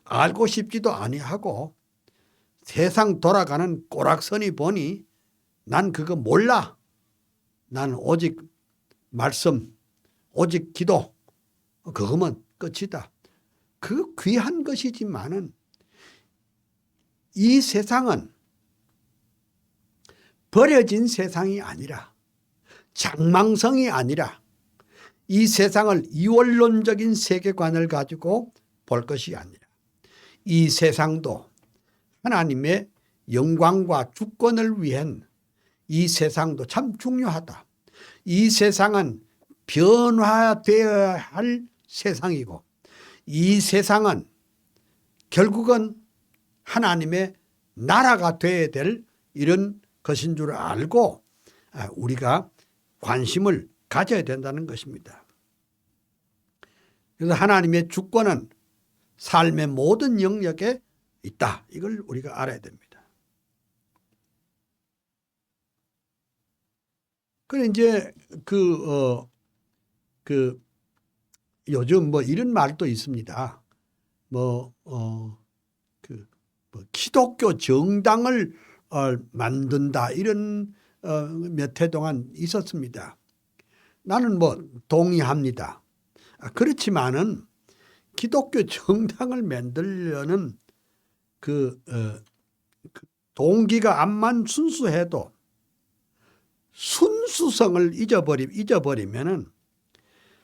알고 싶지도 아니하고 세상 돌아가는 꼬락서니 보니 난 그거 몰라. 난 오직 말씀, 오직 기도 그거면 끝이다. 그 귀한 것이지만은 이 세상은 버려진 세상이 아니라 장망성이 아니라 이 세상을 이원론적인 세계관을 가지고 볼 것이 아니라 이 세상도 하나님의 영광과 주권을 위한 이 세상도 참 중요하다. 이 세상은 변화되어야 할 세상이고 이 세상은 결국은 하나님의 나라가 되어야 될 이런 것인 줄 알고 우리가 관심을 가져야 된다는 것입니다. 그래서 하나님의 주권은 삶의 모든 영역에 있다. 이걸 우리가 알아야 됩니다. 그래 이제 그 요즘 뭐 이런 말도 있습니다. 뭐 기독교 정당을 만든다 이런 몇 해 동안 있었습니다. 나는 뭐 동의합니다. 그렇지만은 기독교 정당을 만들려는 그 동기가 암만 순수해도 순수성을 잊어버리면은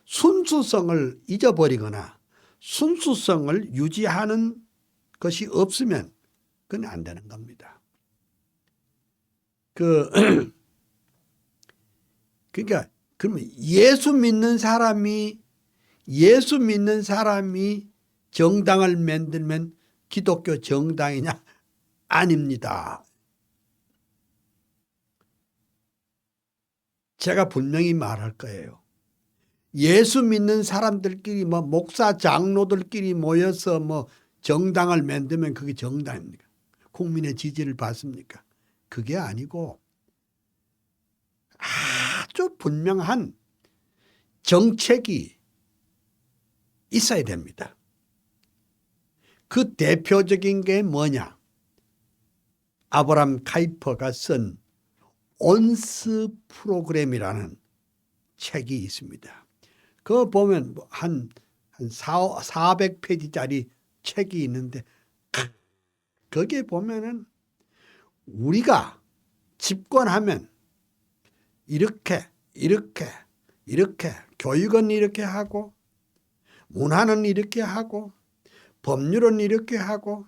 순수성을 잊어버리거나 순수성을 유지하는 것이 없으면 그건 안 되는 겁니다. 그러니까 그러면 예수 믿는 사람이 정당을 만들면 기독교 정당이냐? 아닙니다. 제가 분명히 말할 거예요. 예수 믿는 사람들끼리 뭐 목사 장로들끼리 모여서 뭐 정당을 만들면 그게 정당입니까? 국민의 지지를 받습니까? 그게 아니고 아주 분명한 정책이 있어야 됩니다. 그 대표적인 게 뭐냐? 아브라함 카이퍼가 쓴 온스 프로그램이라는 책이 있습니다. 그거 보면 한 400페이지짜리 책이 있는데 거기에 보면은 우리가 집권하면 이렇게 교육은 이렇게 하고 문화는 이렇게 하고 법률은 이렇게 하고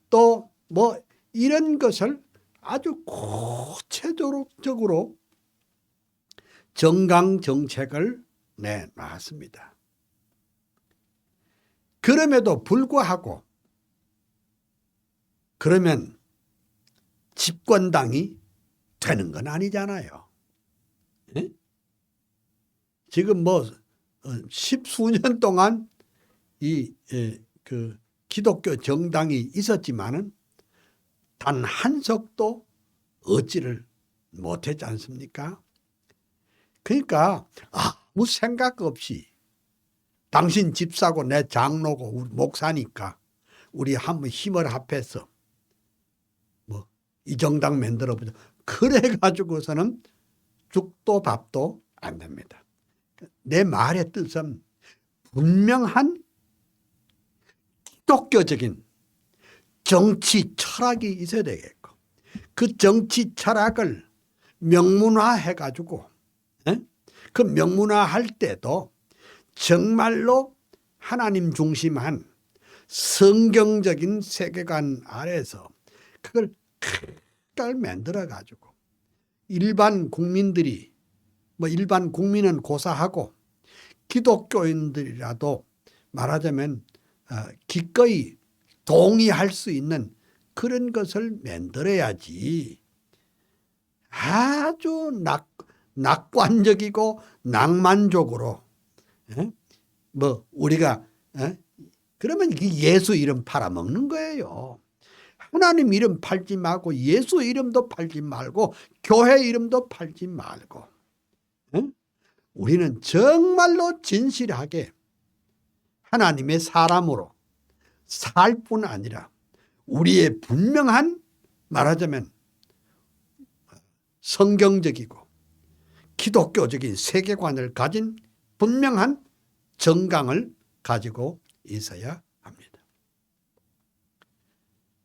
또 뭐 이런 것을 아주 구체적으로 정강 정책을 내놨습니다. 그럼에도 불구하고 그러면 집권당이 되는 건 아니잖아요. 네? 지금 뭐 십수년 동안 그 기독교 정당이 있었지만은 단 한 석도 얻지를 못했지 않습니까? 그러니까 아무 생각 없이 당신 집사고 내 장로고 우리 목사니까 우리 한번 힘을 합해서 뭐 이 정당 만들어보자. 그래 가지고서는 죽도 밥도 안 됩니다. 내 말의 뜻은 분명한 기독교적인 정치 철학이 있어야 되겠고 그 정치 철학을 명문화해 가지고 그 명문화할 때도 정말로 하나님 중심한 성경적인 세계관 아래서 그걸 만들어 가지고 일반 국민들이 뭐 일반 국민은 고사하고 기독교인들이라도 말하자면 기꺼이 동의할 수 있는 그런 것을 만들어야지 아주 낙관적이고 낭만적으로 뭐 우리가 그러면 예수 이름 팔아먹는 거예요. 하나님 이름 팔지 말고 예수 이름도 팔지 말고 교회 이름도 팔지 말고 우리는 정말로 진실하게 하나님의 사람으로 살 뿐 아니라 우리의 분명한 말하자면 성경적이고 기독교적인 세계관을 가진 분명한 정강을 가지고 있어야 합니다.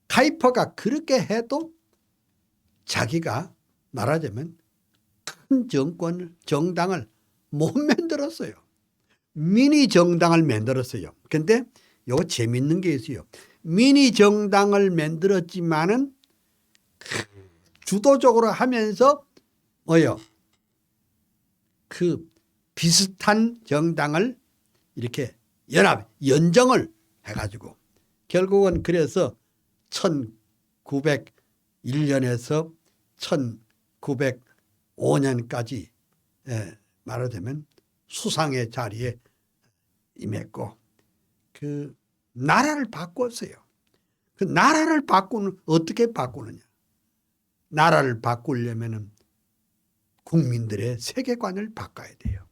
카이퍼가 그렇게 해도 자기가 말하자면 큰 정당을 못 만들었어요. 미니 정당을 만들었어요. 근데 요거 재밌는 게 있어요. 미니 정당을 만들었지만은 주도적으로 하면서 뭐요? 그 비슷한 정당을 이렇게 연정을 해가지고 결국은 그래서 1901년에서 1905년까지 말하자면 수상의 자리에 임했고 그 나라를 바꿨어요. 그 나라를 어떻게 바꾸느냐. 나라를 바꾸려면은 국민들의 세계관을 바꿔야 돼요.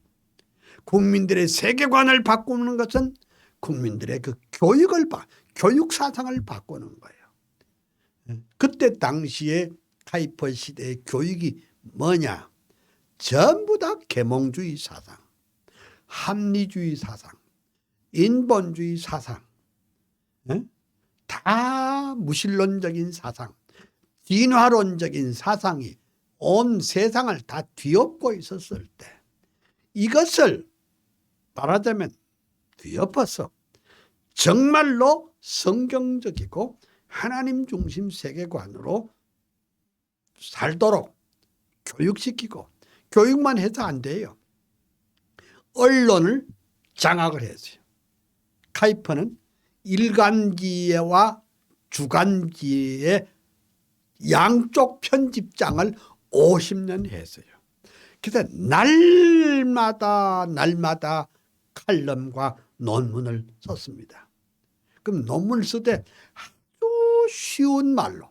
국민들의 세계관을 바꾸는 것은 국민들의 그 교육 사상을 바꾸는 거예요. 그때 당시에 카이퍼 시대의 교육이 뭐냐? 전부 다 계몽주의 사상, 합리주의 사상, 인본주의 사상, 다 무신론적인 사상, 진화론적인 사상이 온 세상을 다 뒤엎고 있었을 때 이것을 말하자면 뒤엎어서 정말로 성경적이고 하나님 중심 세계관으로 살도록 교육시키고, 교육만 해서 안 돼요. 언론을 장악을 했어요. 카이퍼는 일간지와 주간지의 양쪽 편집장을 50년 했어요. 그래서 날마다 칼럼과 논문을 썼습니다. 그럼 논문을 쓸 때 아주 쉬운 말로,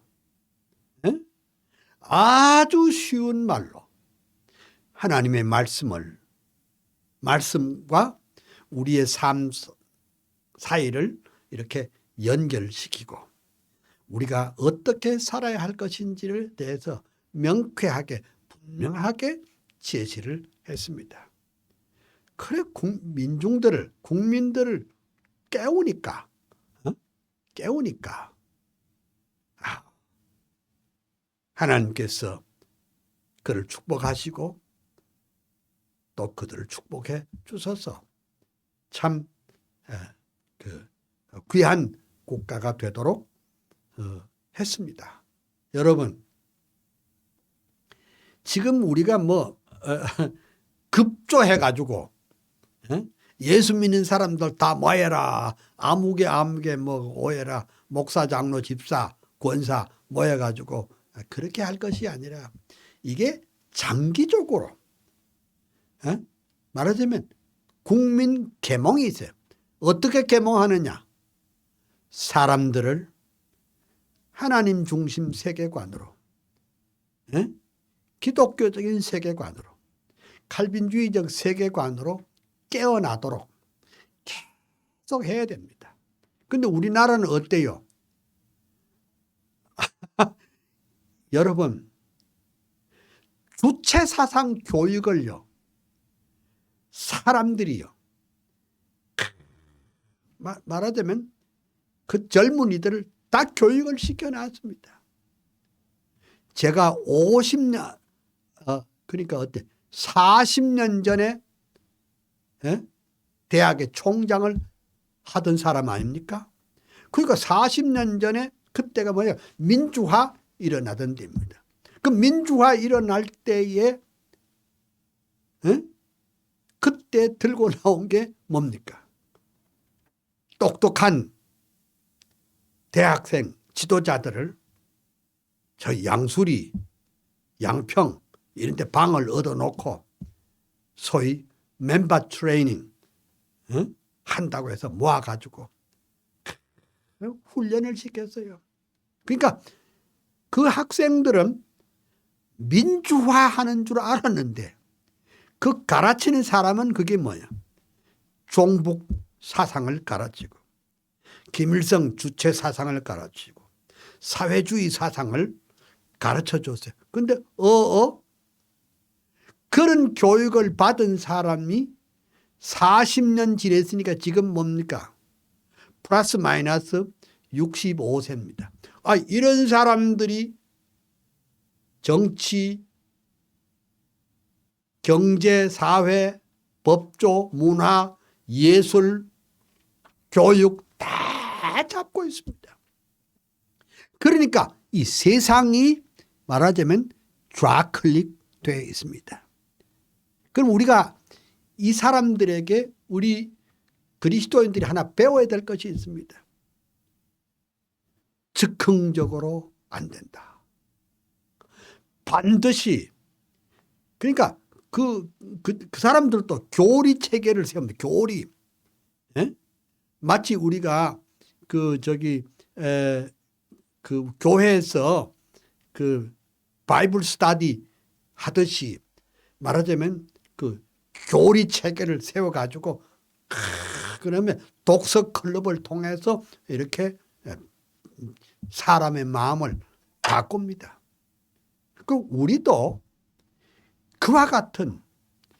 아주 쉬운 말로 하나님의 말씀과 우리의 삶 사이를 이렇게 연결시키고 우리가 어떻게 살아야 할 것인지를 대해서 명쾌하게 분명하게 제시를 했습니다. 그래 국민들을 깨우니까 하나님께서 그를 축복하시고 또 그들을 축복해 주셔서 참 귀한 국가가 되도록 했습니다. 여러분, 지금 우리가 급조해가지고 예수 믿는 사람들 다 모여라, 아무개 오해라, 목사, 장로, 집사, 권사 모여가지고 그렇게 할 것이 아니라 이게 장기적으로 말하자면 국민 계몽이 있어요. 어떻게 계몽하느냐? 사람들을 하나님 중심 세계관으로, 기독교적인 세계관으로, 칼빈주의적 세계관으로 깨어나도록 계속 해야 됩니다. 그런데 우리나라는 어때요? 여러분, 주체사상 교육을요, 사람들이요, 말하자면 그 젊은이들을 다 교육을 시켜놨습니다. 제가 50년, 그러니까 40년 전에 대학의 총장을 하던 사람 아닙니까? 그러니까 40년 전에 그때가 뭐예요? 민주화 일어나던 때입니다. 그 민주화 일어날 때에 그때 들고 나온 게 뭡니까? 똑똑한 대학생 지도자들을 저 양수리, 양평 이런 데 방을 얻어놓고 소위 멤버 트레이닝 한다고 해서 모아가지고 훈련을 시켰어요. 그러니까 그 학생들은 민주화하는 줄 알았는데 그 가르치는 사람은 그게 뭐야? 종북 사상을 가르치고 김일성 주체 사상을 가르치고 사회주의 사상을 가르쳐 줬어요. 그런데 그런 교육을 받은 사람이 40년 지냈으니까 지금 뭡니까? 플러스 마이너스 65세입니다. 이런 사람들이 정치, 경제, 사회, 법조, 문화, 예술, 교육 다 잡고 있습니다. 그러니까 이 세상이 말하자면 좌클릭 되어 있습니다. 그럼 우리가 이 사람들에게 우리 그리스도인들이 하나 배워야 될 것이 있습니다. 즉흥적으로 안 된다. 반드시 그러니까 그 사람들도 교리 체계를 세웁니다. 교리. 마치 우리가 그 교회에서 그 바이블 스터디 하듯이 말하자면 그 교리 체계를 세워가지고 그러면 독서 클럽을 통해서 이렇게 사람의 마음을 바꿉니다. 그 우리도 그와 같은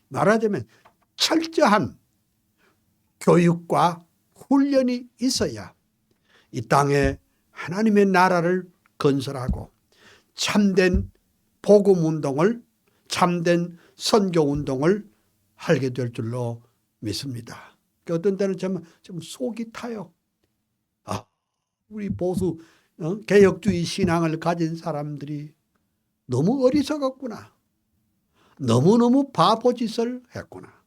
말하자면 철저한 교육과 훈련이 있어야 이 땅에 하나님의 나라를 건설하고 참된 복음운동을, 참된 선교운동을 하게 될 줄로 믿습니다. 어떤 때는 좀 속이 타요. 아, 우리 보수 개혁주의 신앙을 가진 사람들이 너무 어리석었구나. 너무너무 바보짓을 했구나.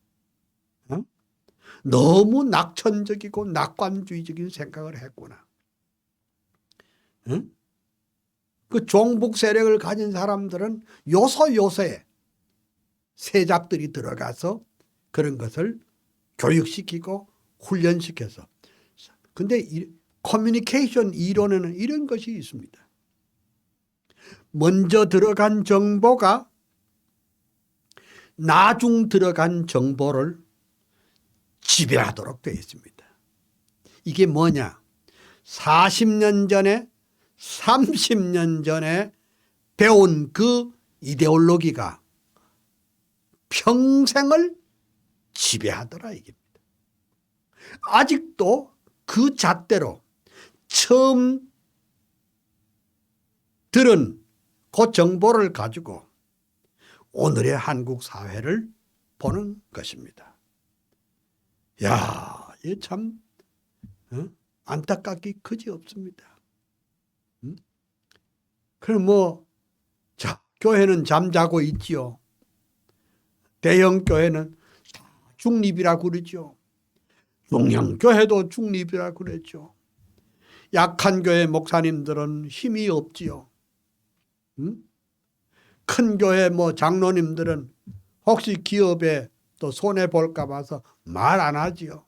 너무 낙천적이고 낙관주의적인 생각을 했구나. 그 종북 세력을 가진 사람들은 요소요소에 세잡들이 들어가서 그런 것을 교육시키고 훈련시켜서. 근데 커뮤니케이션 이론에는 이런 것이 있습니다. 먼저 들어간 정보가 나중 들어간 정보를 지배하도록 되어 있습니다. 이게 뭐냐? 40년 전에 30년 전에 배운 그 이데올로기가 평생을 지배하더라 이겁니다. 아직도 그 잣대로 처음 들은 그 정보를 가지고 오늘의 한국 사회를 보는 것입니다. 야, 이게 참 안타깝기 그지없습니다. 그럼 자, 교회는 잠자고 있지요. 대형 교회는 중립이라고 그러죠. 중형 교회도 중립이라고 그랬죠. 약한 교회 목사님들은 힘이 없지요. 큰 교회 장로님들은 혹시 기업에 또 손해 볼까 봐서 말 안 하지요.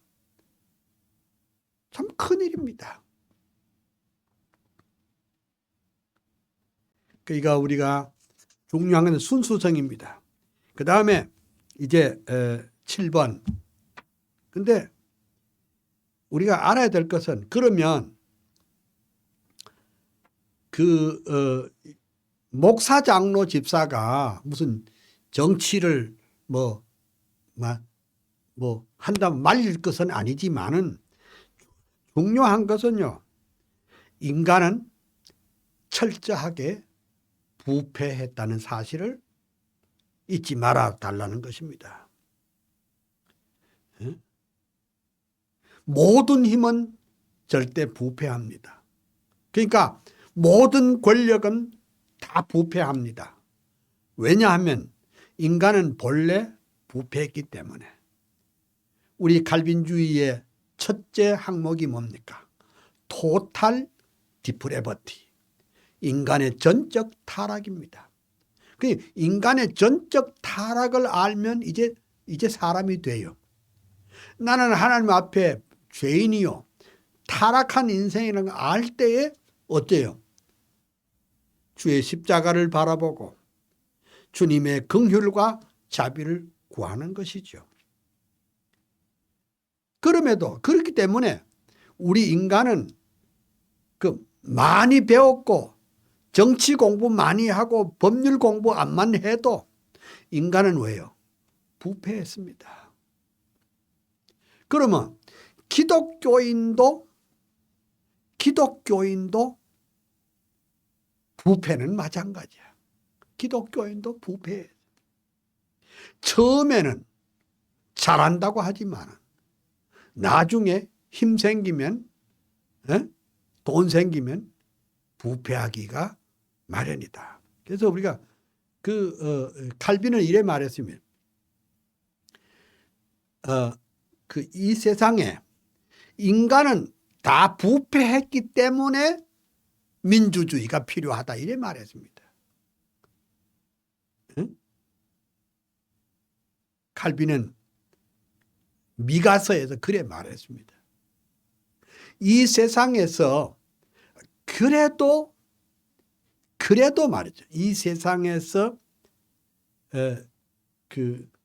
참 큰일입니다. 그러니까 우리가 중요한 건 순수성입니다. 그 다음에 이제 7번. 근데 우리가 알아야 될 것은 그러면 목사, 장로, 집사가 무슨 정치를 한다면 말릴 것은 아니지만은 중요한 것은요, 인간은 철저하게 부패했다는 사실을 잊지 말아 달라는 것입니다. 모든 힘은 절대 부패합니다. 그러니까 모든 권력은 다 부패합니다. 왜냐하면 인간은 본래 부패했기 때문에. 우리 칼빈주의의 첫째 항목이 뭡니까? 토탈 디프레버티. 인간의 전적 타락입니다. 인간의 전적 타락을 알면 이제 사람이 돼요. 나는 하나님 앞에 죄인이요, 타락한 인생이라는 걸 알 때에 어때요? 주의 십자가를 바라보고 주님의 긍휼과 자비를 구하는 것이죠. 그럼에도 그렇기 때문에 우리 인간은 많이 배웠고 정치 공부 많이 하고 법률 공부 안만 해도 인간은 왜요? 부패했습니다. 그러면 기독교인도 부패는 마찬가지야. 기독교인도 부패해. 처음에는 잘한다고 하지만 나중에 힘 생기면, 돈 생기면 부패하기가 마련이다. 그래서 우리가 칼빈은 이래 말했습니다. 이 세상에 인간은 다 부패했기 때문에 민주주의가 필요하다 이래 말했습니다. 칼빈은 미가서에서 그래 말했습니다. 이 세상에서 그래도 말이죠. 이 세상에서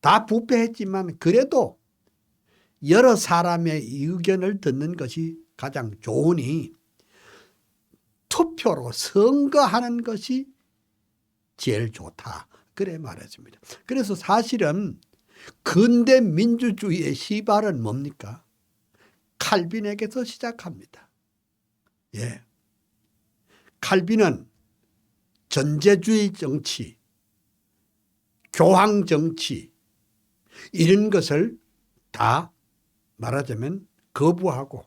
다 부패했지만 그래도 여러 사람의 의견을 듣는 것이 가장 좋으니 투표로 선거하는 것이 제일 좋다. 그래 말했습니다. 그래서 사실은 근대 민주주의의 시발은 뭡니까? 칼빈에게서 시작합니다. 예. 칼빈은 전제주의 정치, 교황 정치 이런 것을 다 말하자면 거부하고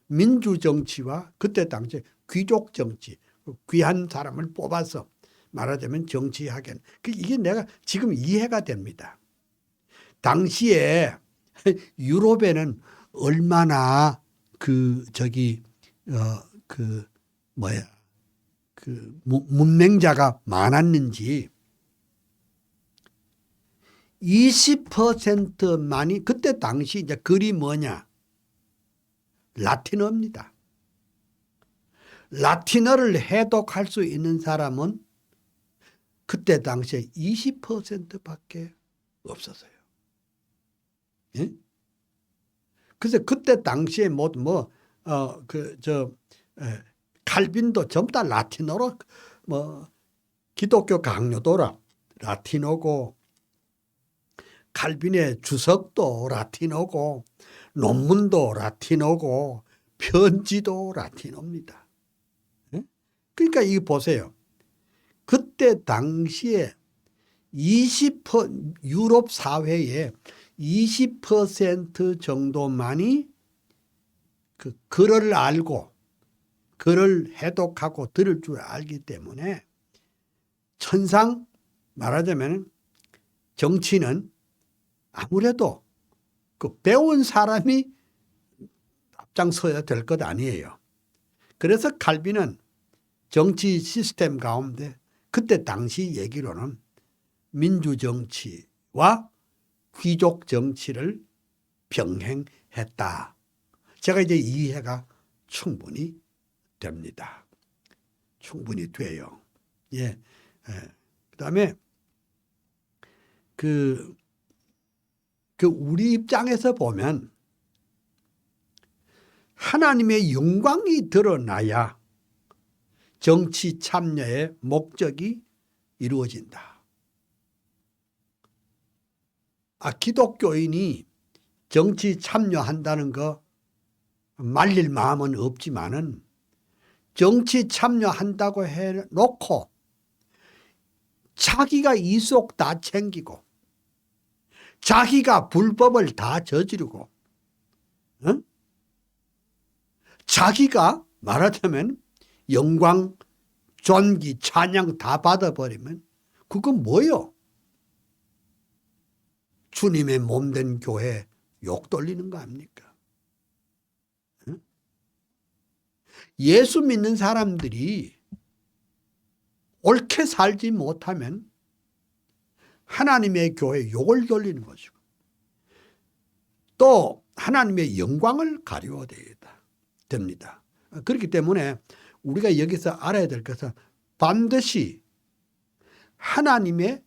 민주정치와 그때 당시에 귀족정치, 귀한 사람을 뽑아서 말하자면 정치하겠. 이게 내가 지금 이해가 됩니다. 당시에 유럽에는 얼마나 문맹자가 많았는지 20%만이 그때 당시 이제 글이 뭐냐? 라틴어입니다. 라틴어를 해독할 수 있는 사람은 그때 당시에 20%밖에 없었어요. 예? 그래서 그때 당시에 칼빈도 전부 다 라틴어로 기독교 강요도 라틴어고 칼빈의 주석도 라틴어고 논문도 라틴어고 편지도 라틴어입니다. 예? 그러니까 이거 보세요. 그때 당시에 유럽 사회의 20% 정도만이 글을 알고 글을 해독하고 들을 줄 알기 때문에 천상 말하자면 정치는 아무래도 배운 사람이 앞장서야 될 것 아니에요. 그래서 칼빈은 정치 시스템 가운데 그때 당시 얘기로는 민주정치와 귀족정치를 병행했다. 제가 이제 이해가 충분히 됩니다. 충분히 돼요. 예. 그다음에 우리 입장에서 보면 하나님의 영광이 드러나야 정치 참여의 목적이 이루어진다. 기독교인이 정치 참여한다는 거 말릴 마음은 없지만은 정치 참여한다고 해놓고 자기가 이속 다 챙기고 자기가 불법을 다 저지르고 자기가 말하자면 영광, 존귀, 찬양 다 받아버리면 그건 뭐요? 주님의 몸된 교회 욕 돌리는 거 아닙니까? 예수 믿는 사람들이 옳게 살지 못하면 하나님의 교회에 욕을 돌리는 것이고 또 하나님의 영광을 가려야 됩니다. 그렇기 때문에 우리가 여기서 알아야 될 것은 반드시 하나님께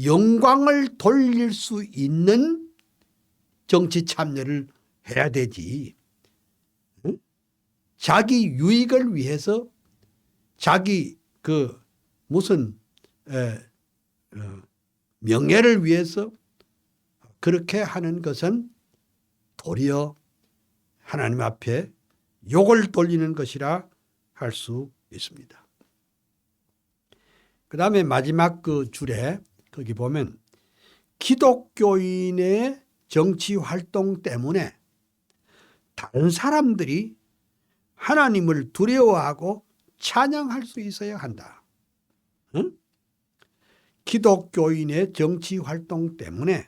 영광을 돌릴 수 있는 정치 참여를 해야 되지. 자기 유익을 위해서 자기 명예를 위해서 그렇게 하는 것은 도리어 하나님 앞에 욕을 돌리는 것이라 할 수 있습니다. 그 다음에 마지막 줄에 거기 보면 기독교인의 정치 활동 때문에 다른 사람들이 하나님을 두려워하고 찬양할 수 있어야 한다. 응? 기독교인의 정치 활동 때문에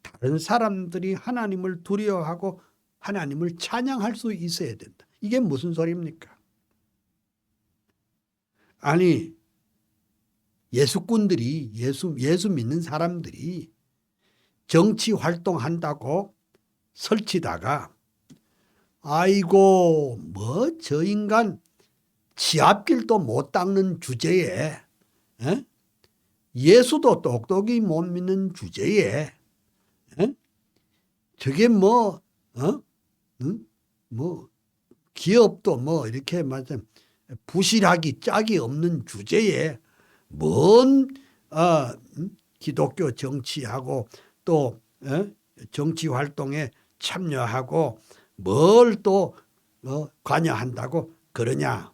다른 사람들이 하나님을 두려워하고 하나님을 찬양할 수 있어야 된다. 이게 무슨 소리입니까? 아니 예수꾼들이 예수 믿는 사람들이 정치 활동한다고 설치다가 아이고 저 인간 지 앞길도 못 닦는 주제에 예수도 똑똑히 못 믿는 주제에 저게 뭐 응? 뭐 기업도 뭐 이렇게 말하자면 부실하기 짝이 없는 주제에 뭔 기독교 정치하고 또 정치 활동에 참여하고 뭘 또 관여한다고 그러냐.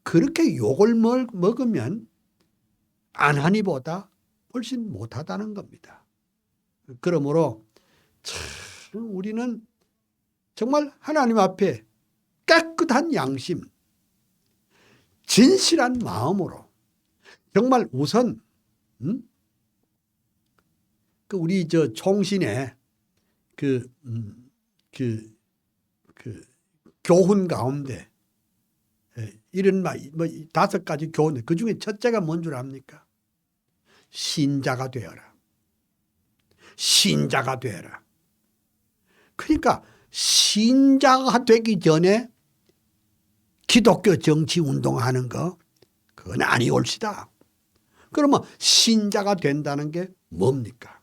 그렇게 욕을 먹으면 안 하니보다 훨씬 못하다는 겁니다. 그러므로 참 우리는 정말 하나님 앞에 깨끗한 양심, 진실한 마음으로 정말 우선 그 우리 저 총신의 그 교훈 가운데 이런 뭐 5가지 교훈, 그 중에 첫째가 뭔 줄 압니까? 신자가 되어라. 신자가 되어라. 그러니까 신자가 되기 전에 기독교 정치 운동하는 거 그건 아니 옳시다. 그러면 신자가 된다는 게 뭡니까?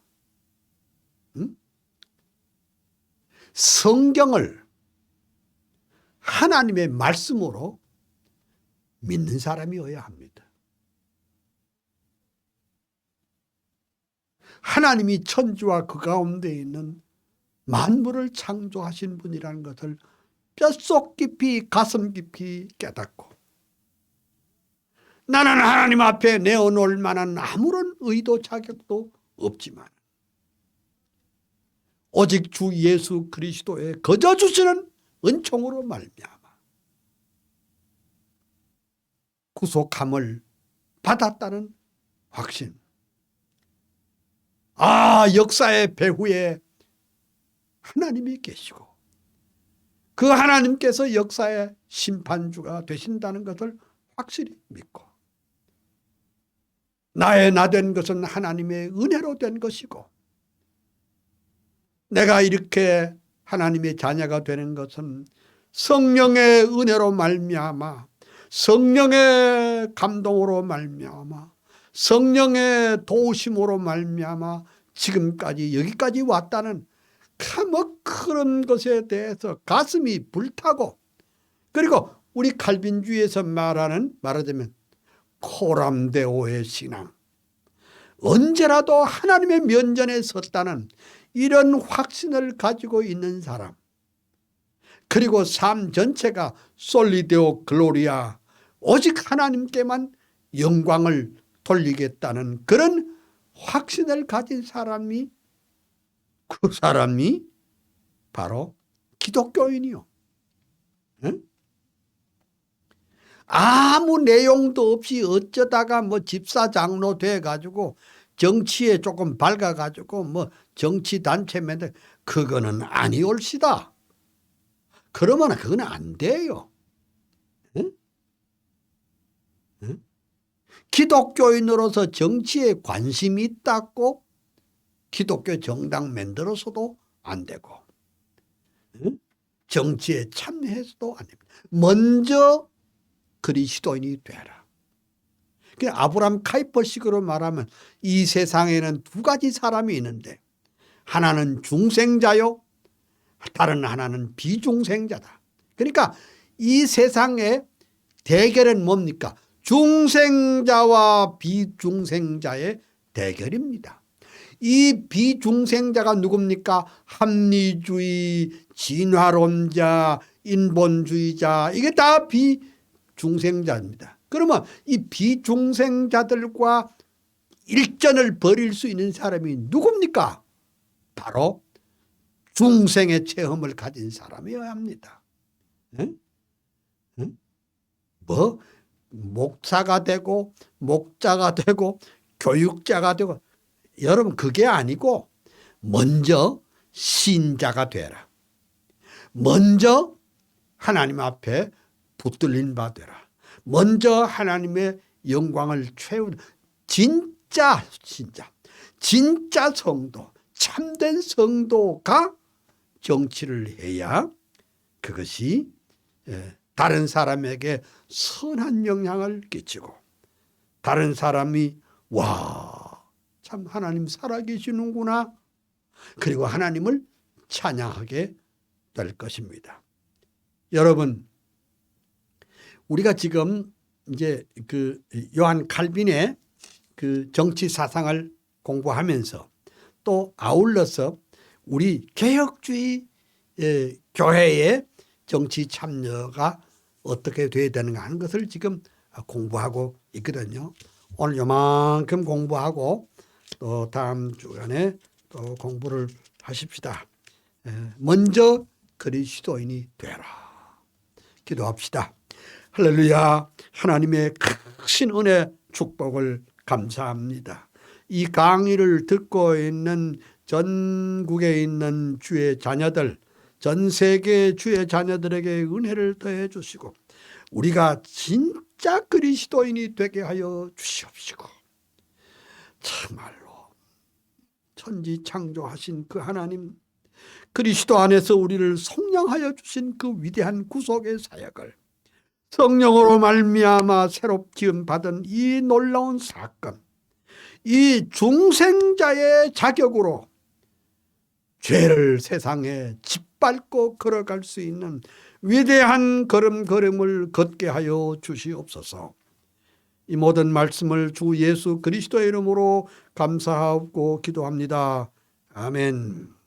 성경을 하나님의 말씀으로 믿는 사람이어야 합니다. 하나님이 천지와 그 가운데 있는 만물을 창조하신 분이라는 것을 뼛속 깊이 가슴 깊이 깨닫고 나는 하나님 앞에 내어놓을 만한 아무런 의도 자격도 없지만 오직 주 예수 그리스도의 거저 주시는 은총으로 말미암아 구속함을 받았다는 확신. 역사의 배후에 하나님이 계시고 그 하나님께서 역사의 심판주가 되신다는 것을 확실히 믿고 나의 나 된 것은 하나님의 은혜로 된 것이고 내가 이렇게 하나님의 자녀가 되는 것은 성령의 은혜로 말미암아 성령의 감동으로 말미암아 성령의 도우심으로 말미암아 지금까지 여기까지 왔다는 뭐 그런 것에 대해서 가슴이 불타고 그리고 우리 칼빈주의에서 말하자면 코람데오의 신앙 언제라도 하나님의 면전에 섰다는 이런 확신을 가지고 있는 사람 그리고 삶 전체가 솔리데오 글로리아 오직 하나님께만 영광을 돌리겠다는 그런 확신을 가진 사람이 그 사람이 바로 기독교인이요. 응? 아무 내용도 없이 어쩌다가 뭐 집사장로 돼가지고 정치에 조금 밝아가지고 뭐 정치단체 맨날 그거는 아니 옳시다. 그러면 그건 안 돼요. 응? 응? 기독교인으로서 정치에 관심이 있다고 기독교 정당 만들어서도 안 되고 정치에 참여해서도 안 됩니다. 먼저 그리스도인이 되라. 아브라함 카이퍼식으로 말하면 이 세상에는 2가지 사람이 있는데 하나는 중생자요 다른 하나는 비중생자다. 그러니까 이 세상의 대결은 뭡니까? 중생자와 비중생자의 대결입니다. 이 비중생자가 누굽니까? 합리주의, 진화론자, 인본주의자 이게 다 비중생자입니다. 그러면 이 비중생자들과 일전을 벌일 수 있는 사람이 누굽니까? 바로 중생의 체험을 가진 사람이어야 합니다. 응? 응? 뭐 목사가 되고 목자가 되고 교육자가 되고 여러분 그게 아니고 먼저 신자가 되라. 먼저 하나님 앞에 붙들린 바 되라. 먼저 하나님의 영광을 채우는 진짜 성도 참된 성도가 정치를 해야 그것이 다른 사람에게 선한 영향을 끼치고 다른 사람이 와, 참 하나님 살아계시는구나. 그리고 하나님을 찬양하게 될 것입니다. 여러분, 우리가 지금 이제 그 요한 칼빈의 그 정치 사상을 공부하면서 또 아울러서 우리 개혁주의 교회의 정치 참여가 어떻게 돼야 되는가 하는 것을 지금 공부하고 있거든요. 오늘 요만큼 공부하고 또 다음 주간에 또 공부를 하십시다. 먼저 그리스도인이 되라. 기도합시다. 할렐루야. 하나님의 크신 은혜 축복을 감사합니다. 이 강의를 듣고 있는 전국에 있는 주의 자녀들, 전 세계 주의 자녀들에게 은혜를 더해 주시고 우리가 진짜 그리스도인이 되게 하여 주시옵시고 참말로 천지 창조하신 그 하나님, 그리스도 안에서 우리를 속량하여 주신 그 위대한 구속의 사역을 성령으로 말미암아 새롭 지음 받은 이 놀라운 사건, 이 중생자의 자격으로 죄를 세상에 짓밟고 걸어갈 수 있는 위대한 걸음걸음을 걷게 하여 주시옵소서. 이 모든 말씀을 주 예수 그리스도의 이름으로 감사하고 기도합니다. 아멘.